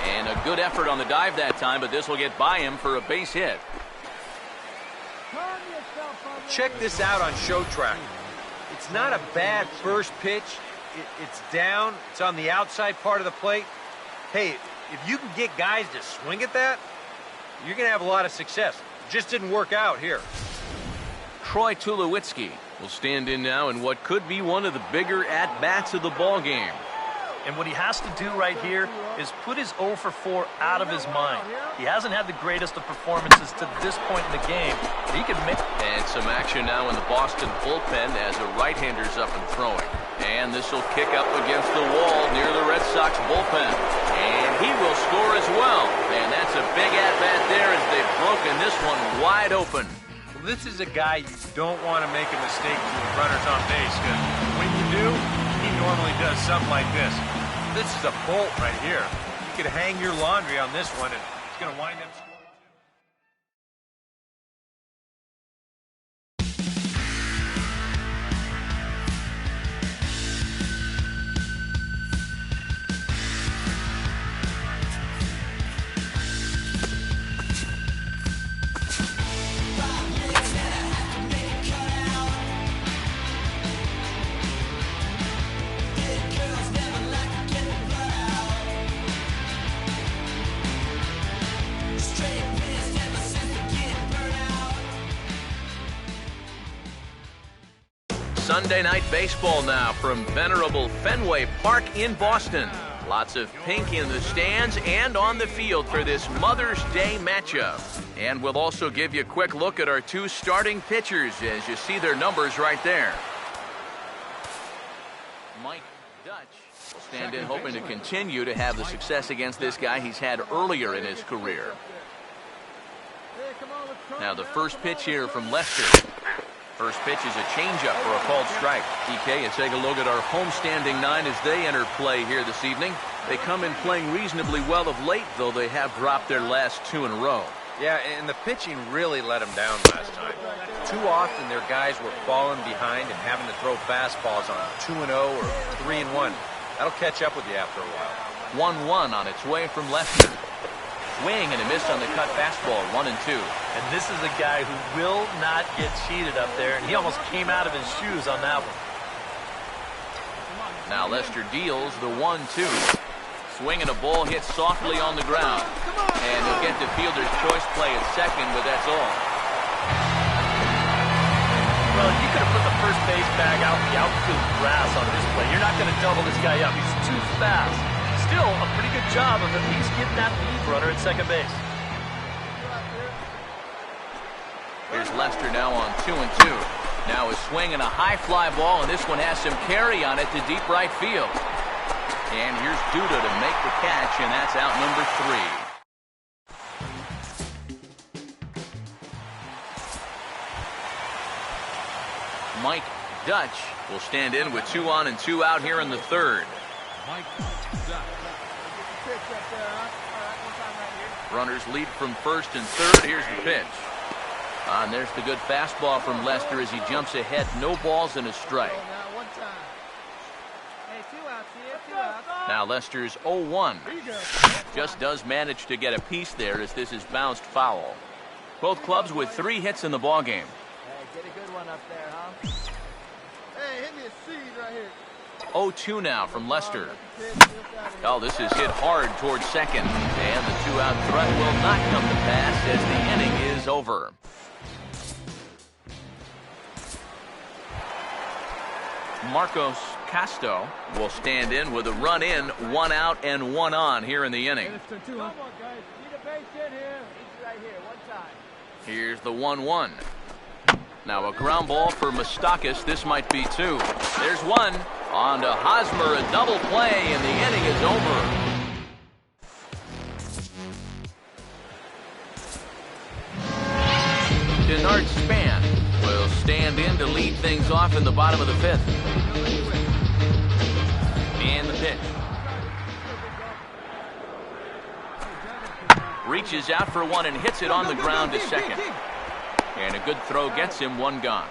And a good effort on the dive that time, but this will get by him for a base hit. Check this out on Show Track. It's not a bad first pitch. It's down. It's on the outside part of the plate. Hey, if you can get guys to swing at that, you're going to have a lot of success. It just didn't work out here. Troy Tulowitzki will stand in now in what could be one of the bigger at-bats of the ball game. And what he has to do right here is put his 0 for 4 out of his mind. He hasn't had the greatest of performances to this point in the game. He can make... And some action now in the Boston bullpen as a right-hander's up and throwing. And this will kick up against the wall near the Red Sox bullpen. And he will score as well. And that's a big at-bat there as they've broken this one wide open. Well, this is a guy you don't want to make a mistake with runners on base, because when you do, he normally does something like this. This is a bolt right here. You could hang your laundry on this one, and it's going to wind up scoring. Sunday night baseball now from venerable Fenway Park in Boston. Lots of pink in the stands and on the field for this Mother's Day matchup. And we'll also give you a quick look at our 2 starting pitchers as you see their numbers right there. Mike Dutch will stand in hoping to continue to have the success against this guy he's had earlier in his career. Now the first pitch here from Lester. First pitch is a changeup for a called strike. DK, and take a look at our homestanding 9 as they enter play here this evening. They come in playing reasonably well of late, though they have dropped their last 2 in a row. Yeah, and the pitching really let them down last time. Too often their guys were falling behind and having to throw fastballs on 2-0 or 3-1. That'll catch up with you after a while. 1-1 on its way from Lester. Swing and a miss on the cut fastball, 1-2. And this is a guy who will not get cheated up there, and he almost came out of his shoes on that one. Now Lester deals the 1-2. Swing and a ball hit softly on the ground. And he'll get the fielder's choice play at second, but that's all. Well, you could have put the first base bag out in the outfield grass on this play. You're not going to double this guy up. He's too fast. Still a pretty good job of at least getting that lead runner at second base. Here's Lester now on 2-2. Now a swing and a high fly ball, and this one has some carry on it to deep right field. And here's Duda to make the catch, and that's out number 3. Mike Dutch will stand in with 2 on and 2 out here in the third. Runners lead from first and third. Here's the pitch. And there's the good fastball from Lester as he jumps ahead. No balls and a strike. Now Lester's 0-1. Just does manage to get a piece there as this is bounced foul. Both clubs with 3 hits in the ballgame. Hey, get a good one up there, huh? Hey, hit me a seed right here. 0-2 now from Lester. Oh, this is hit hard towards second. And the 2-out threat will not come to pass as the inning is over. Marcos Casto will stand in with a run in, 1 out and 1 on here in the inning. Come on, guys. Need a base hit here. Easy right here, one time. Here's the 1-1. Now a ground ball for Moustakas. This might be 2. There's 1. On to Hosmer, a double play, and the inning is over. Denard Span will stand in to lead things off in the bottom of the 5th. And the pitch. Reaches out for 1 and hits it on the ground to second. And a good throw gets him 1 gone.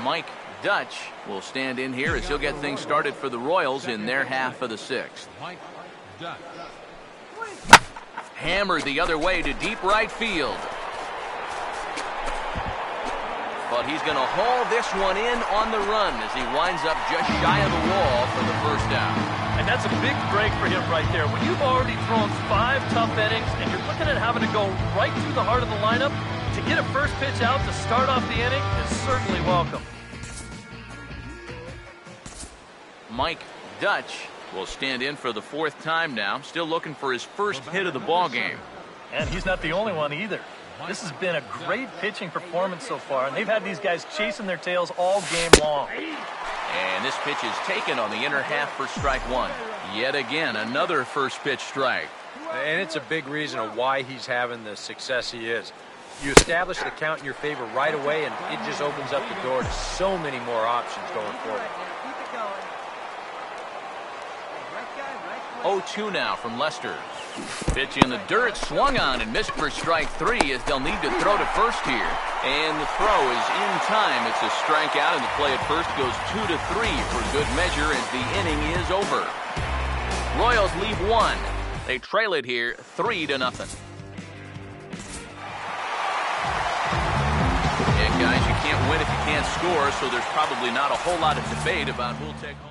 Mike Dutch will stand in here as he'll get things started for the Royals in their half of the 6th. Hammered the other way to deep right field. But he's going to haul this one in on the run as he winds up just shy of the wall for the first out. And that's a big break for him right there. When you've already thrown 5 tough innings and you're looking at having to go right through the heart of the lineup, to get a first pitch out to start off the inning is certainly welcome. Mike Dutch will stand in for the 4th time now, still looking for his first hit of the ball game. And he's not the only one either. This has been a great pitching performance so far, and they've had these guys chasing their tails all game long. And this pitch is taken on the inner half for strike 1. Yet again, another first pitch strike. And it's a big reason of why he's having the success he is. You establish the count in your favor right away, and it just opens up the door to so many more options going forward. 0-2 now from Lester. Pitch in the dirt, swung on and missed for strike 3 as they'll need to throw to first here. And the throw is in time. It's a strikeout, and the play at first goes 2-3 for good measure as the inning is over. Royals leave 1. They trail it here 3-0. Yeah, guys, you can't win if you can't score, so there's probably not a whole lot of debate about who'll take home.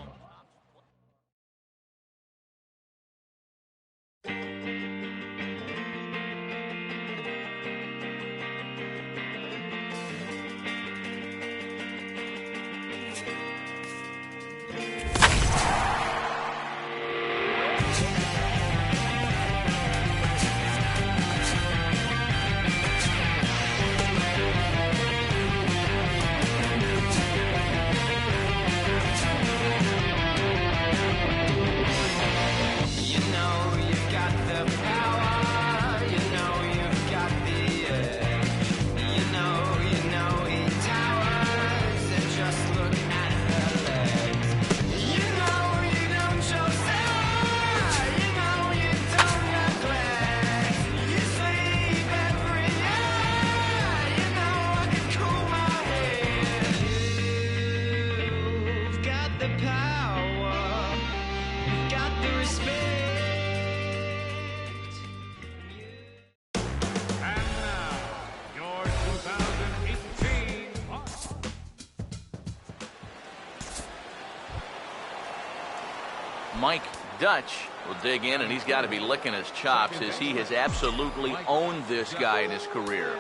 Mike Dutch will dig in, and he's got to be licking his chops as he has absolutely owned this guy in his career.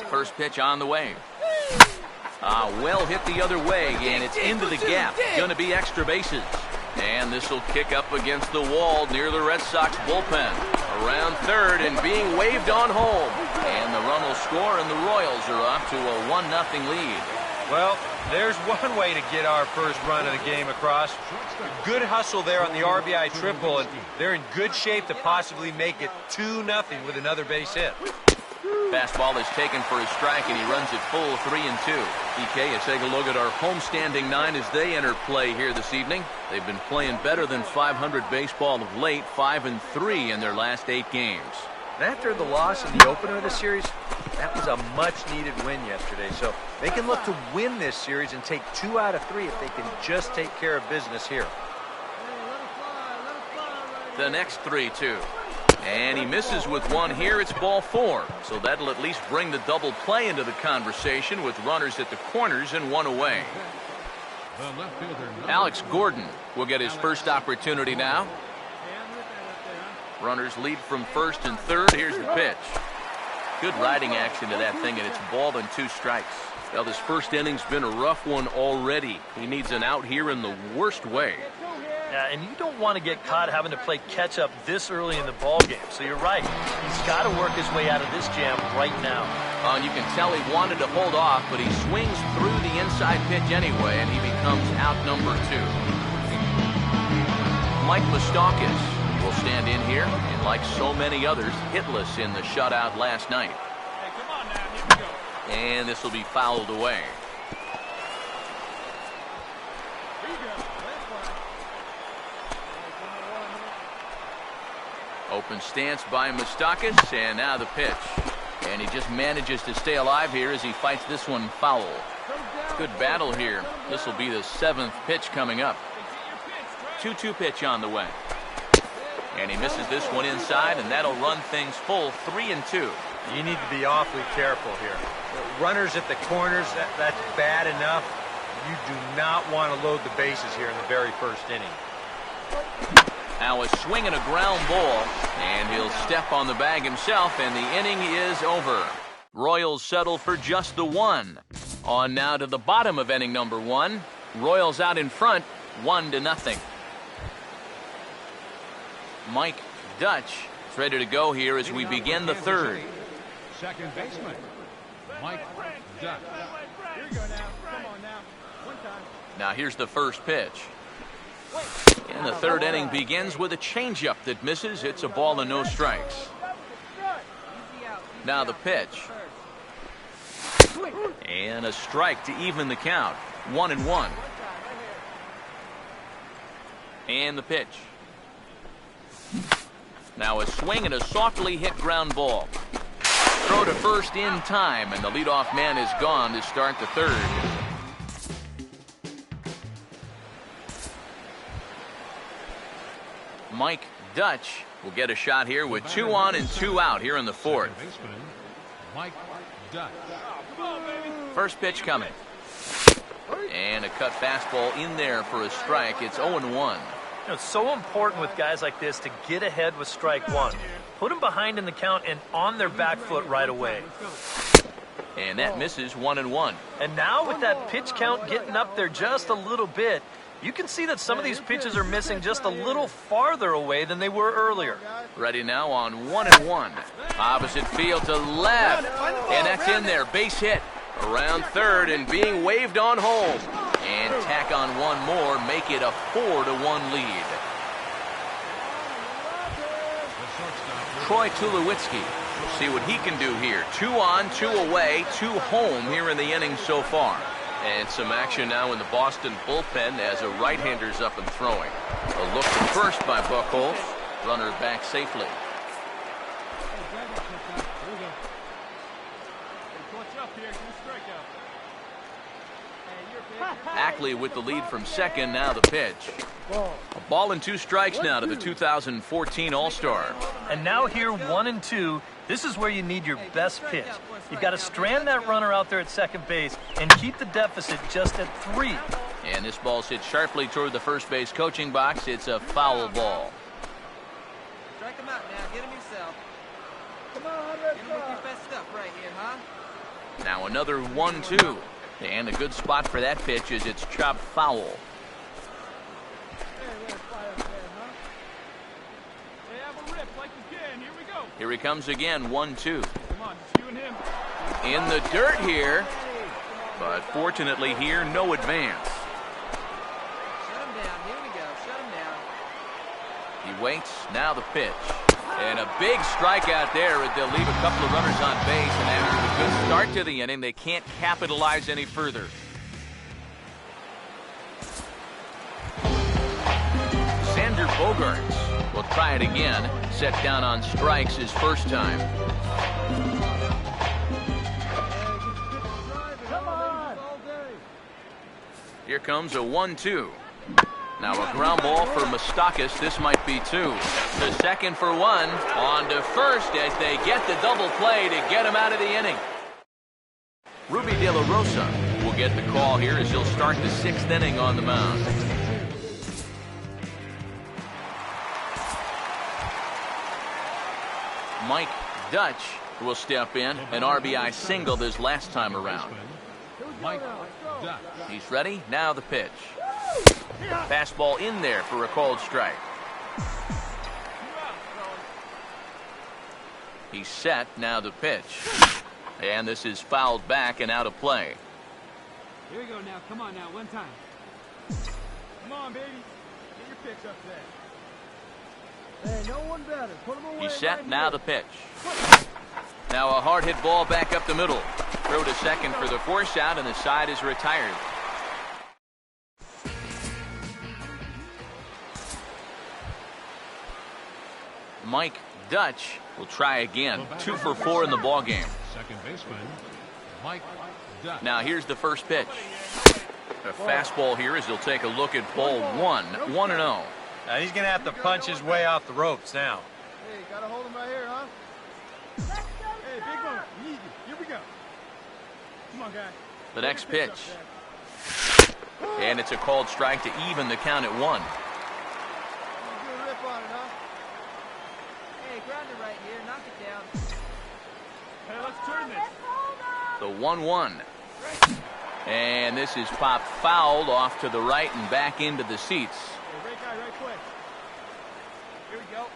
First pitch on the way. Well hit the other way, and it's into the gap. Going to be extra bases. And this will kick up against the wall near the Red Sox bullpen. Around third and being waved on home. And the run will score, and the Royals are off to a 1-0 lead. Well, there's one way to get our first run of the game across. Good hustle there on the RBI triple, and they're in good shape to possibly make it 2-0 with another base hit. Fastball is taken for a strike, and he runs it full 3-2. DK, you take a look at our homestanding 9 as they enter play here this evening. They've been playing better than .500 baseball of late, 5-3 in their last 8 games. And after the loss in the opener of the series, that was a much-needed win yesterday. So they can look to win this series and take 2 out of 3 if they can just take care of business here. The next 3-2. And he misses with one here. It's ball 4. So that'll at least bring the double play into the conversation with runners at the corners and 1 away. Alex Gordon will get his first opportunity now. Runners lead from first and third. Here's the pitch. Good riding action to that thing, and it's ball and 2 strikes. Well, this first inning's been a rough one already. He needs an out here in the worst way. Yeah, and you don't want to get caught having to play catch up this early in the ball game. So you're right. He's got to work his way out of this jam right now. And you can tell he wanted to hold off, but he swings through the inside pitch anyway, and he becomes out number 2. Mike Moustakas will stand in here, and like so many others, hitless in the shutout last night. Hey, come on now, here we go. And this will be fouled away. Here you go. Open stance by Moustakas, and now the pitch. And he just manages to stay alive here as he fights this one foul. Good battle here. This will be the 7th pitch coming up. 2-2 pitch on the way. And he misses this one inside, and that'll run things full 3-2. You need to be awfully careful here. Runners at the corners, that's bad enough. You do not want to load the bases here in the very first inning. Now a swing and a ground ball, and he'll step on the bag himself, and the inning is over. Royals settle for just the 1. On now to the bottom of inning number 1. Royals out in front, 1-0. Mike Dutch is ready to go here as we begin the 3rd. Second baseman, Mike Dutch. Here you go now. Come on now. One time. Now here's the first pitch. And the 3rd inning begins with a changeup that misses. It's a ball and no strikes. Now the pitch. And a strike to even the count. 1-1. And the pitch. Now a swing and a softly hit ground ball. Throw to first in time, and the leadoff man is gone to start the 3rd. Mike Dutch will get a shot here with 2 on and 2 out here in the 4th. Mike Dutch. First pitch coming. And a cut fastball in there for a strike. It's 0-1. It's so important with guys like this to get ahead with strike 1. Put them behind in the count and on their back foot right away. And that misses 1-1. And now with that pitch count getting up there just a little bit, you can see that some of these pitches are missing just a little farther away than they were earlier. Ready now on 1-1. Opposite field to left. And that's in there. Base hit. Around third and being waved on home. And tack on one more. Make it a 4-1 lead. Troy Tulowitzki. We'll see what he can do here. 2 on, 2 away, 2 home here in the inning so far. And some action now in the Boston bullpen as a right-hander's up and throwing. A look to first by Buchholz. Runner back safely. Ackley with the lead from second. Now the pitch. A ball and 2 strikes now to the 2014 All-Star. And now here 1-2. This is where you need your best pitch. You've got to strand that runner out there at second base and keep the deficit just at 3. And this ball's hit sharply toward the first base coaching box. It's a foul ball. Strike him out now. Get him yourself. Come on, get him with your best stuff right here, huh? Now another 1-2. And a good spot for that pitch is it's chopped foul. Here he comes again, 1-2. Come on, just you and him. In the dirt here, but fortunately here, no advance. Shut him down. Here we go. Shut him down. He waits, now the pitch. And a big strikeout there as they'll leave a couple of runners on base, and after a good start to the inning, they can't capitalize any further. Xander Bogaerts will try it again, set down on strikes his first time. Here comes a 1-2. Now a ground ball for Moustakas. This might be 2. The second for 1. On to first as they get the double play to get him out of the inning. Ruby De La Rosa will get the call here as he'll start the 6th inning on the mound. Mike Dutch will step in. An RBI single this last time around. Mike Dutch. He's ready. Now the pitch. Fastball in there for a called strike. He's set. Now the pitch. And this is fouled back and out of play. Here we go now. Come on now. One time. Come on, baby. Get your pitch up there. Hey, no one better. Put him away. He's set. Now the pitch. Now a hard hit ball back up the middle. Throw to second for the force out, and the side is retired. Mike Dutch will try again. 2 for 4 in the ball game. Second baseman, Mike Dutch. Now here's the first pitch. A fastball here as he'll take a look at ball 1. 1-0. Now he's going to have to punch his way off the ropes now. Hey, gotta hold him right here, huh? Hey, big one. We need you. Here we go. Come on, guys. The next pitch. And it's a called strike to even the count at 1. Do a rip on it, huh? Hey, ground it right here. Knock it down. Hey, let's turn this. The 1-1. And this is popped fouled off to the right and back into the seats. Hey, right guy, right quick. Here we go.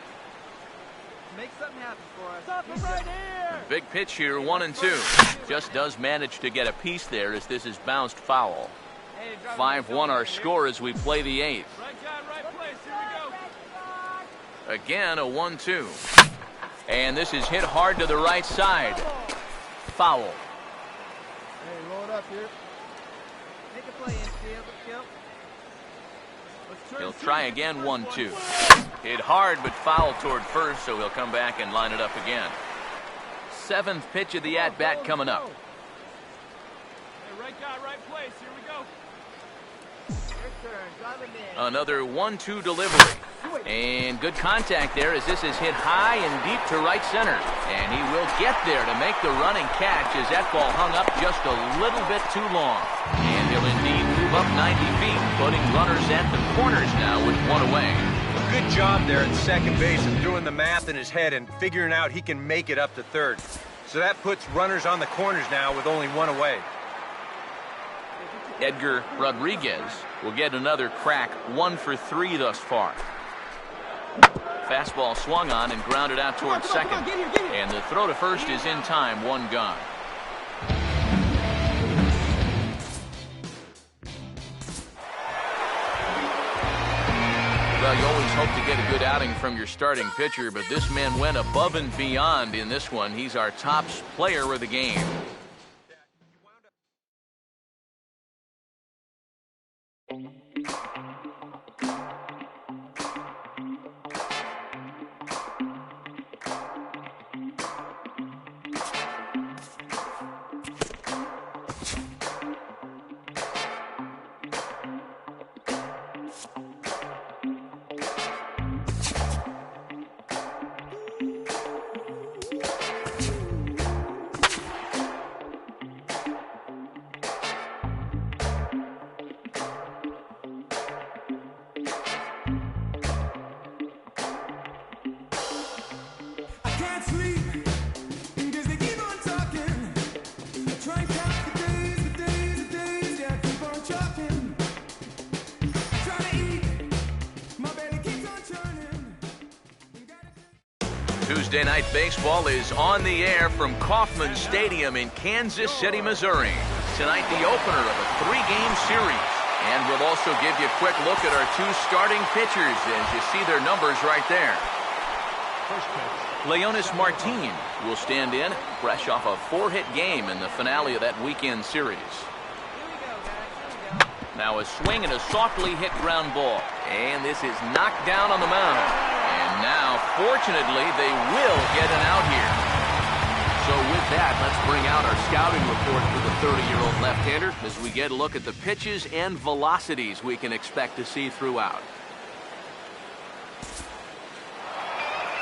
Make something happen for us. Stop him right here. Big pitch here, 1-2. Just does manage to get a piece there as this is bounced foul. 5-1 our score as we play the 8th. Right guy, right place. Here we go. Again, a 1-2. And this is hit hard to the right side. Foul. Hey, roll it up here. Make a play, infield. Kill. He'll try again, 1-2. Hit hard but foul toward first, so he'll come back and line it up again. 7th pitch of the at-bat coming up. Hey, right guy, right place. Here we go. Your turn. Drive him in. Another 1-2 delivery. And good contact there as this is hit high and deep to right center. And he will get there to make the running catch as that ball hung up just a little bit too long. And he'll indeed move up 90 feet, putting runners at the corners now with 1 away. A good job there at second base of doing the math in his head and figuring out he can make it up to third. So that puts runners on the corners now with only 1 away. Edgar Rodriguez will get another crack, 1 for 3 thus far. Fastball swung on and grounded out towards second. And the throw to first is in time, 1 gone. Well, you always hope to get a good outing from your starting pitcher, but this man went above and beyond in this one. He's our top player of the game. Tuesday Night Baseball is on the air from Kauffman Stadium in Kansas City, Missouri. Tonight, the opener of a 3-game series. And we'll also give you a quick look at our 2 starting pitchers as you see their numbers right there. Leonis Martin will stand in, fresh off a 4-hit game in the finale of that weekend series. Now a swing and a softly hit ground ball. And this is knocked down on the mound. And now, fortunately, they will get an out here. So with that, let's bring out our scouting report for the 30-year-old left-hander as we get a look at the pitches and velocities we can expect to see throughout.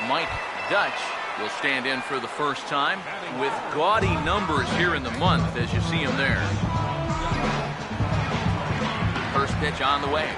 Mike Dutch will stand in for the first time with gaudy numbers here in the month as you see him there. First pitch on the way.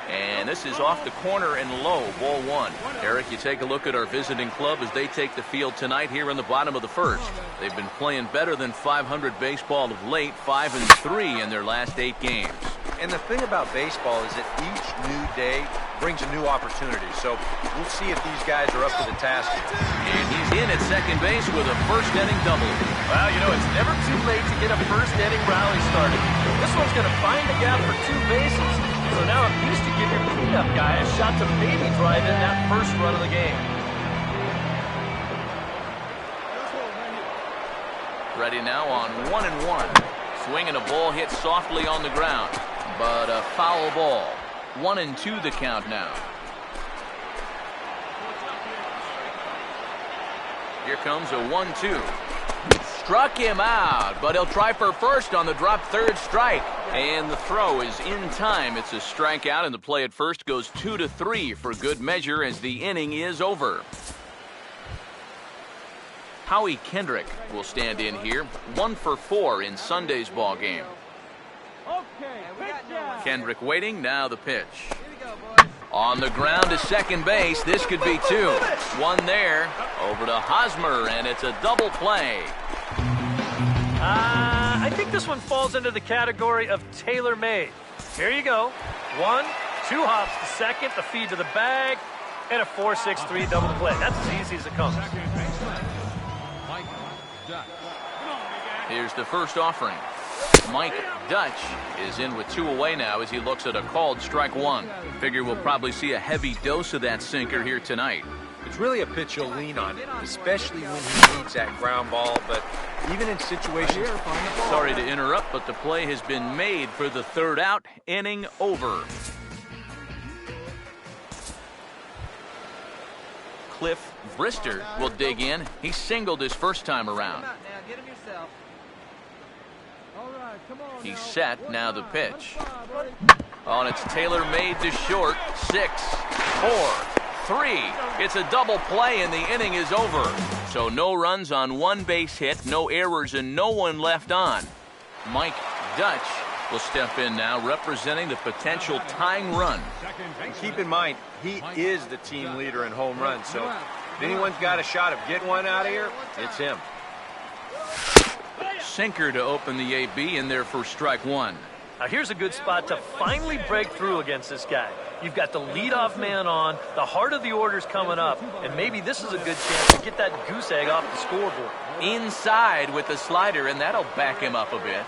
And this is off the corner and low, ball 1. Eric, you take a look at our visiting club as they take the field tonight here in the bottom of the first. They've been playing better than .500 baseball of late, 5-3 in their last 8 games. And the thing about baseball is that each new day brings a new opportunity. So we'll see if these guys are up to the task here. And he's in at second base with a first-inning double. Well, you know, it's never too late to get a first-inning rally started. This one's going to find the gap for 2 bases. So now at least to give your cleanup guy a shot to maybe drive in that first run of the game. Ready now on 1-1. Swing and a ball hit softly on the ground. But a foul ball. 1-2 the count now. Here comes a 1-2. Struck him out, but he'll try for first on the drop third strike. And the throw is in time. It's a strikeout, and the play at first goes 2-3 for good measure as the inning is over. Howie Kendrick will stand in here, 1 for 4 in Sunday's ball game. Kendrick waiting, now the pitch. On the ground to second base, this could be 2. 1 there, over to Hosmer, and it's a double play. I think this one falls into the category of tailor-made. Here you go. 1, 2 hops to second, the feed to the bag, and a 4-6-3 double play. That's as easy as it comes. Here's the first offering. Mike Dutch is in with 2 away now as he looks at a called strike 1. Figure we'll probably see a heavy dose of that sinker here tonight. It's really a pitch you'll lean on, especially when he needs that ground ball, but even in situations... Sorry to interrupt, but the play has been made for the 3rd out, inning over. Cliff Brister will dig in. He singled his first time around. He's set, now the pitch. Oh, and it's tailor-made to short. 6, 4, 3. It's a double play, and the inning is over. So no runs on 1 base hit, no errors, and no one left on. Mike Dutch will step in now, representing the potential tying run. And keep in mind, he is the team leader in home runs, so if anyone's got a shot of getting one out of here, it's him. Sinker to open the AB in there for strike 1. Now here's a good spot to finally break through against this guy. You've got the leadoff man on, the heart of the order's coming up, and maybe this is a good chance to get that goose egg off the scoreboard. Inside with the slider, and that'll back him up a bit.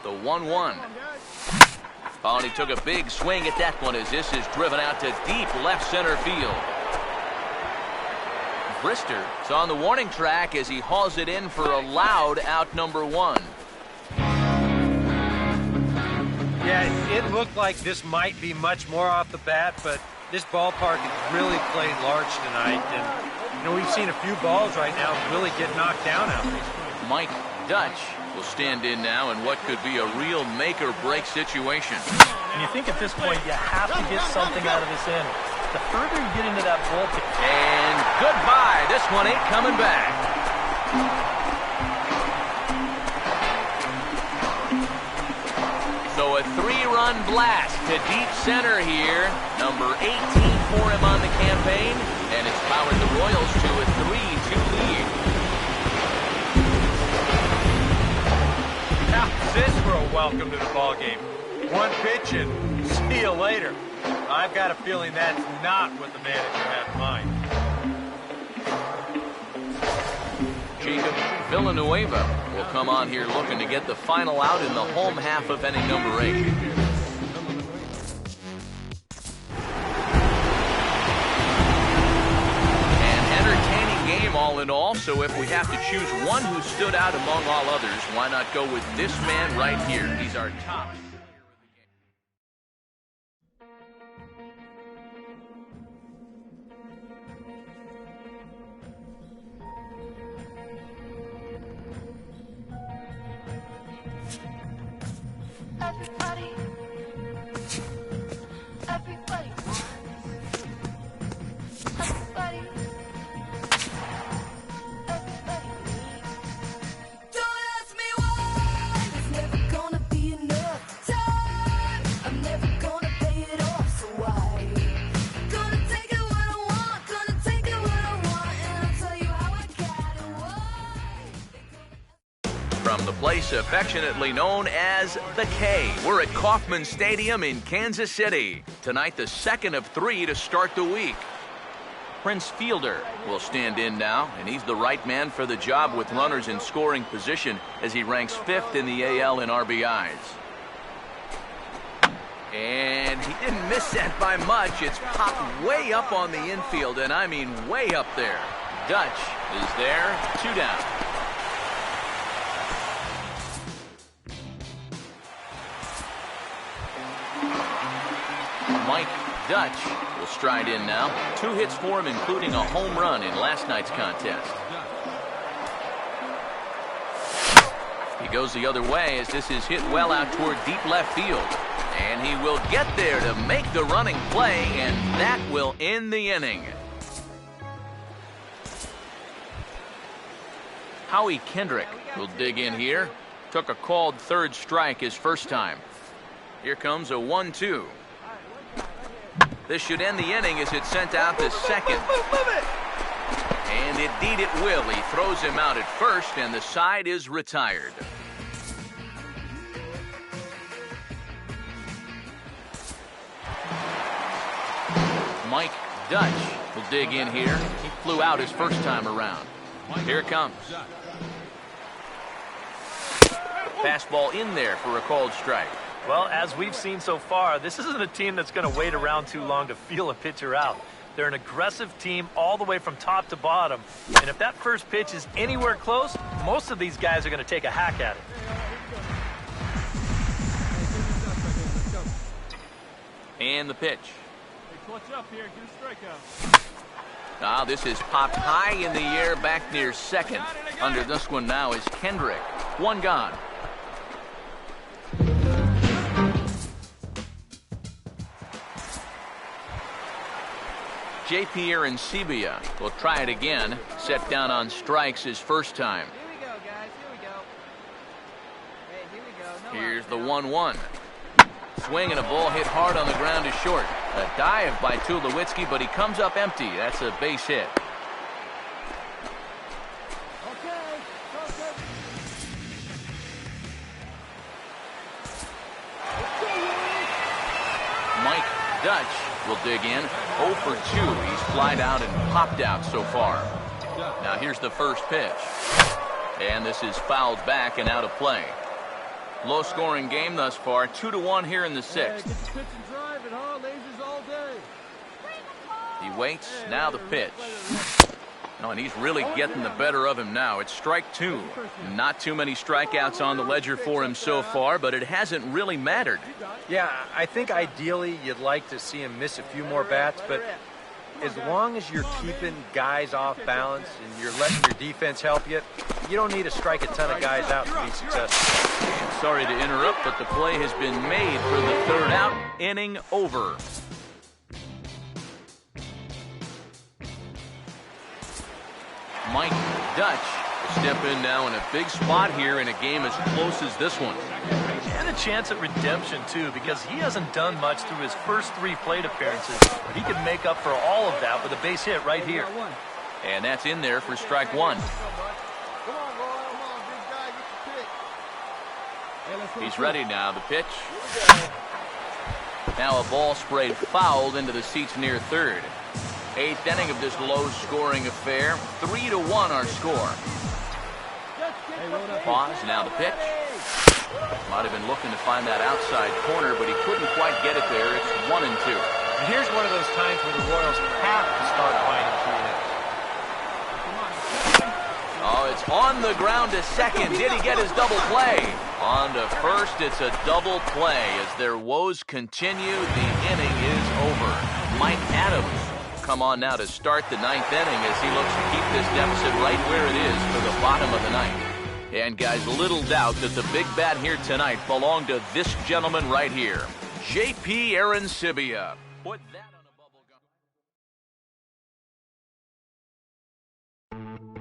The 1-1. Oh, and he took a big swing at that one as this is driven out to deep left center field. Brister is on the warning track as he hauls it in for a loud out number 1. Yeah, it looked like this might be much more off the bat, but this ballpark has really played large tonight. And, you know, we've seen a few balls right now really get knocked down out there. Mike Dutch will stand in now in what could be a real make-or-break situation. And you think at this point you have to get something out of this inning. The further you get into that bullpen. And goodbye. This one ain't coming back. So a 3-run blast to deep center here. Number 18 for him on the campaign. And it's powered the Royals to a 3-2 lead. Now, this for a welcome to the ball game. one pitch and see you later. I've got a feeling that's not what the manager had in mind. Jacob Villanueva will come on here looking to get the final out in the home half of inning number 8. An entertaining game all in all, so if we have to choose one who stood out among all others, why not go with this man right here? He's our top. Everybody, everybody wants. Everybody, everybody needs. Don't ask me why. There's never gonna be enough time. I'm never gonna pay it off. So why? Gonna take it what I want. Gonna take it what I want, and I'll tell you how I got it. Why? From the place affectionately known as the K, we're at Kauffman Stadium in Kansas City. Tonight, the second of 3 to start the week. Prince Fielder will stand in now, and he's the right man for the job with runners in scoring position as he ranks 5th in the AL in RBIs. And he didn't miss that by much. It's popped way up on the infield, and I mean way up there. Dutch is there, 2 down. Mike Dutch will stride in now. 2 hits for him, including a home run in last night's contest. He goes the other way as this is hit well out toward deep left field. And he will get there to make the running play, and that will end the inning. Howie Kendrick will dig in here. Took a called third strike his first time. Here comes a 1-2. This should end the inning as it's sent out to second. And indeed it will. He throws him out at first, and the side is retired. Mike Dutch will dig in here. He flew out his first time around. Here it comes. Fastball in there for a called strike. Well, as we've seen so far, this isn't a team that's going to wait around too long to feel a pitcher out. They're an aggressive team all the way from top to bottom. And if that first pitch is anywhere close, most of these guys are going to take a hack at it. And the pitch. Hey, clutch up here. Get a strikeout. This is popped high in the air back near second. Under this one now is Kendrick. 1 gone. J.P. Arancibia will try it again. Set down on strikes his first time. Here we go, guys. Here we go. Hey, here we go. No Here's out the now. 1-1. Swing and a ball hit hard on the ground is short. A dive by Tulowitzki, but he comes up empty. That's a base hit. Okay. Mike Dutch will dig in. 0 for 2. He's flied out and popped out so far. Now here's the first pitch. And this is fouled back and out of play. Low scoring game thus far. 2-1 here in the 6th. Get the pitch and drive it, huh? Lasers all day. He waits. Now the pitch. Oh, and he's really getting the better of him now. It's strike 2. Not too many strikeouts on the ledger for him so far, but it hasn't really mattered. Yeah, I think ideally you'd like to see him miss a few more bats, but as long as you're keeping guys off balance and you're letting your defense help you, you don't need to strike a ton of guys out to be successful. Sorry to interrupt, but the play has been made for the 3rd out. Inning over. Mike Dutch will step in now in a big spot here in a game as close as this one. And a chance at redemption, too, because he hasn't done much through his first 3 plate appearances. But he could make up for all of that with a base hit right here. And that's in there for strike 1. Come on, Roy. Come on, big guy. Get the pitch. He's ready now. The pitch. Now a ball sprayed fouled into the seats near third. 8th inning of this low-scoring affair. 3-1 our score. Pause, now the pitch. Might have been looking to find that outside corner, but he couldn't quite get it there. It's 1-2. And here's one of those times where the Royals have to start finding key hits. Oh, it's on the ground to second. Did he get his double play? On to first, it's a double play. As their woes continue, the inning is over. Mike Adams come on now to start the 9th inning as he looks to keep this deficit right where it is for the bottom of the 9th. And guys, little doubt that the big bat here tonight belonged to this gentleman right here, J.P. Arancibia. Put that on a bubble gum.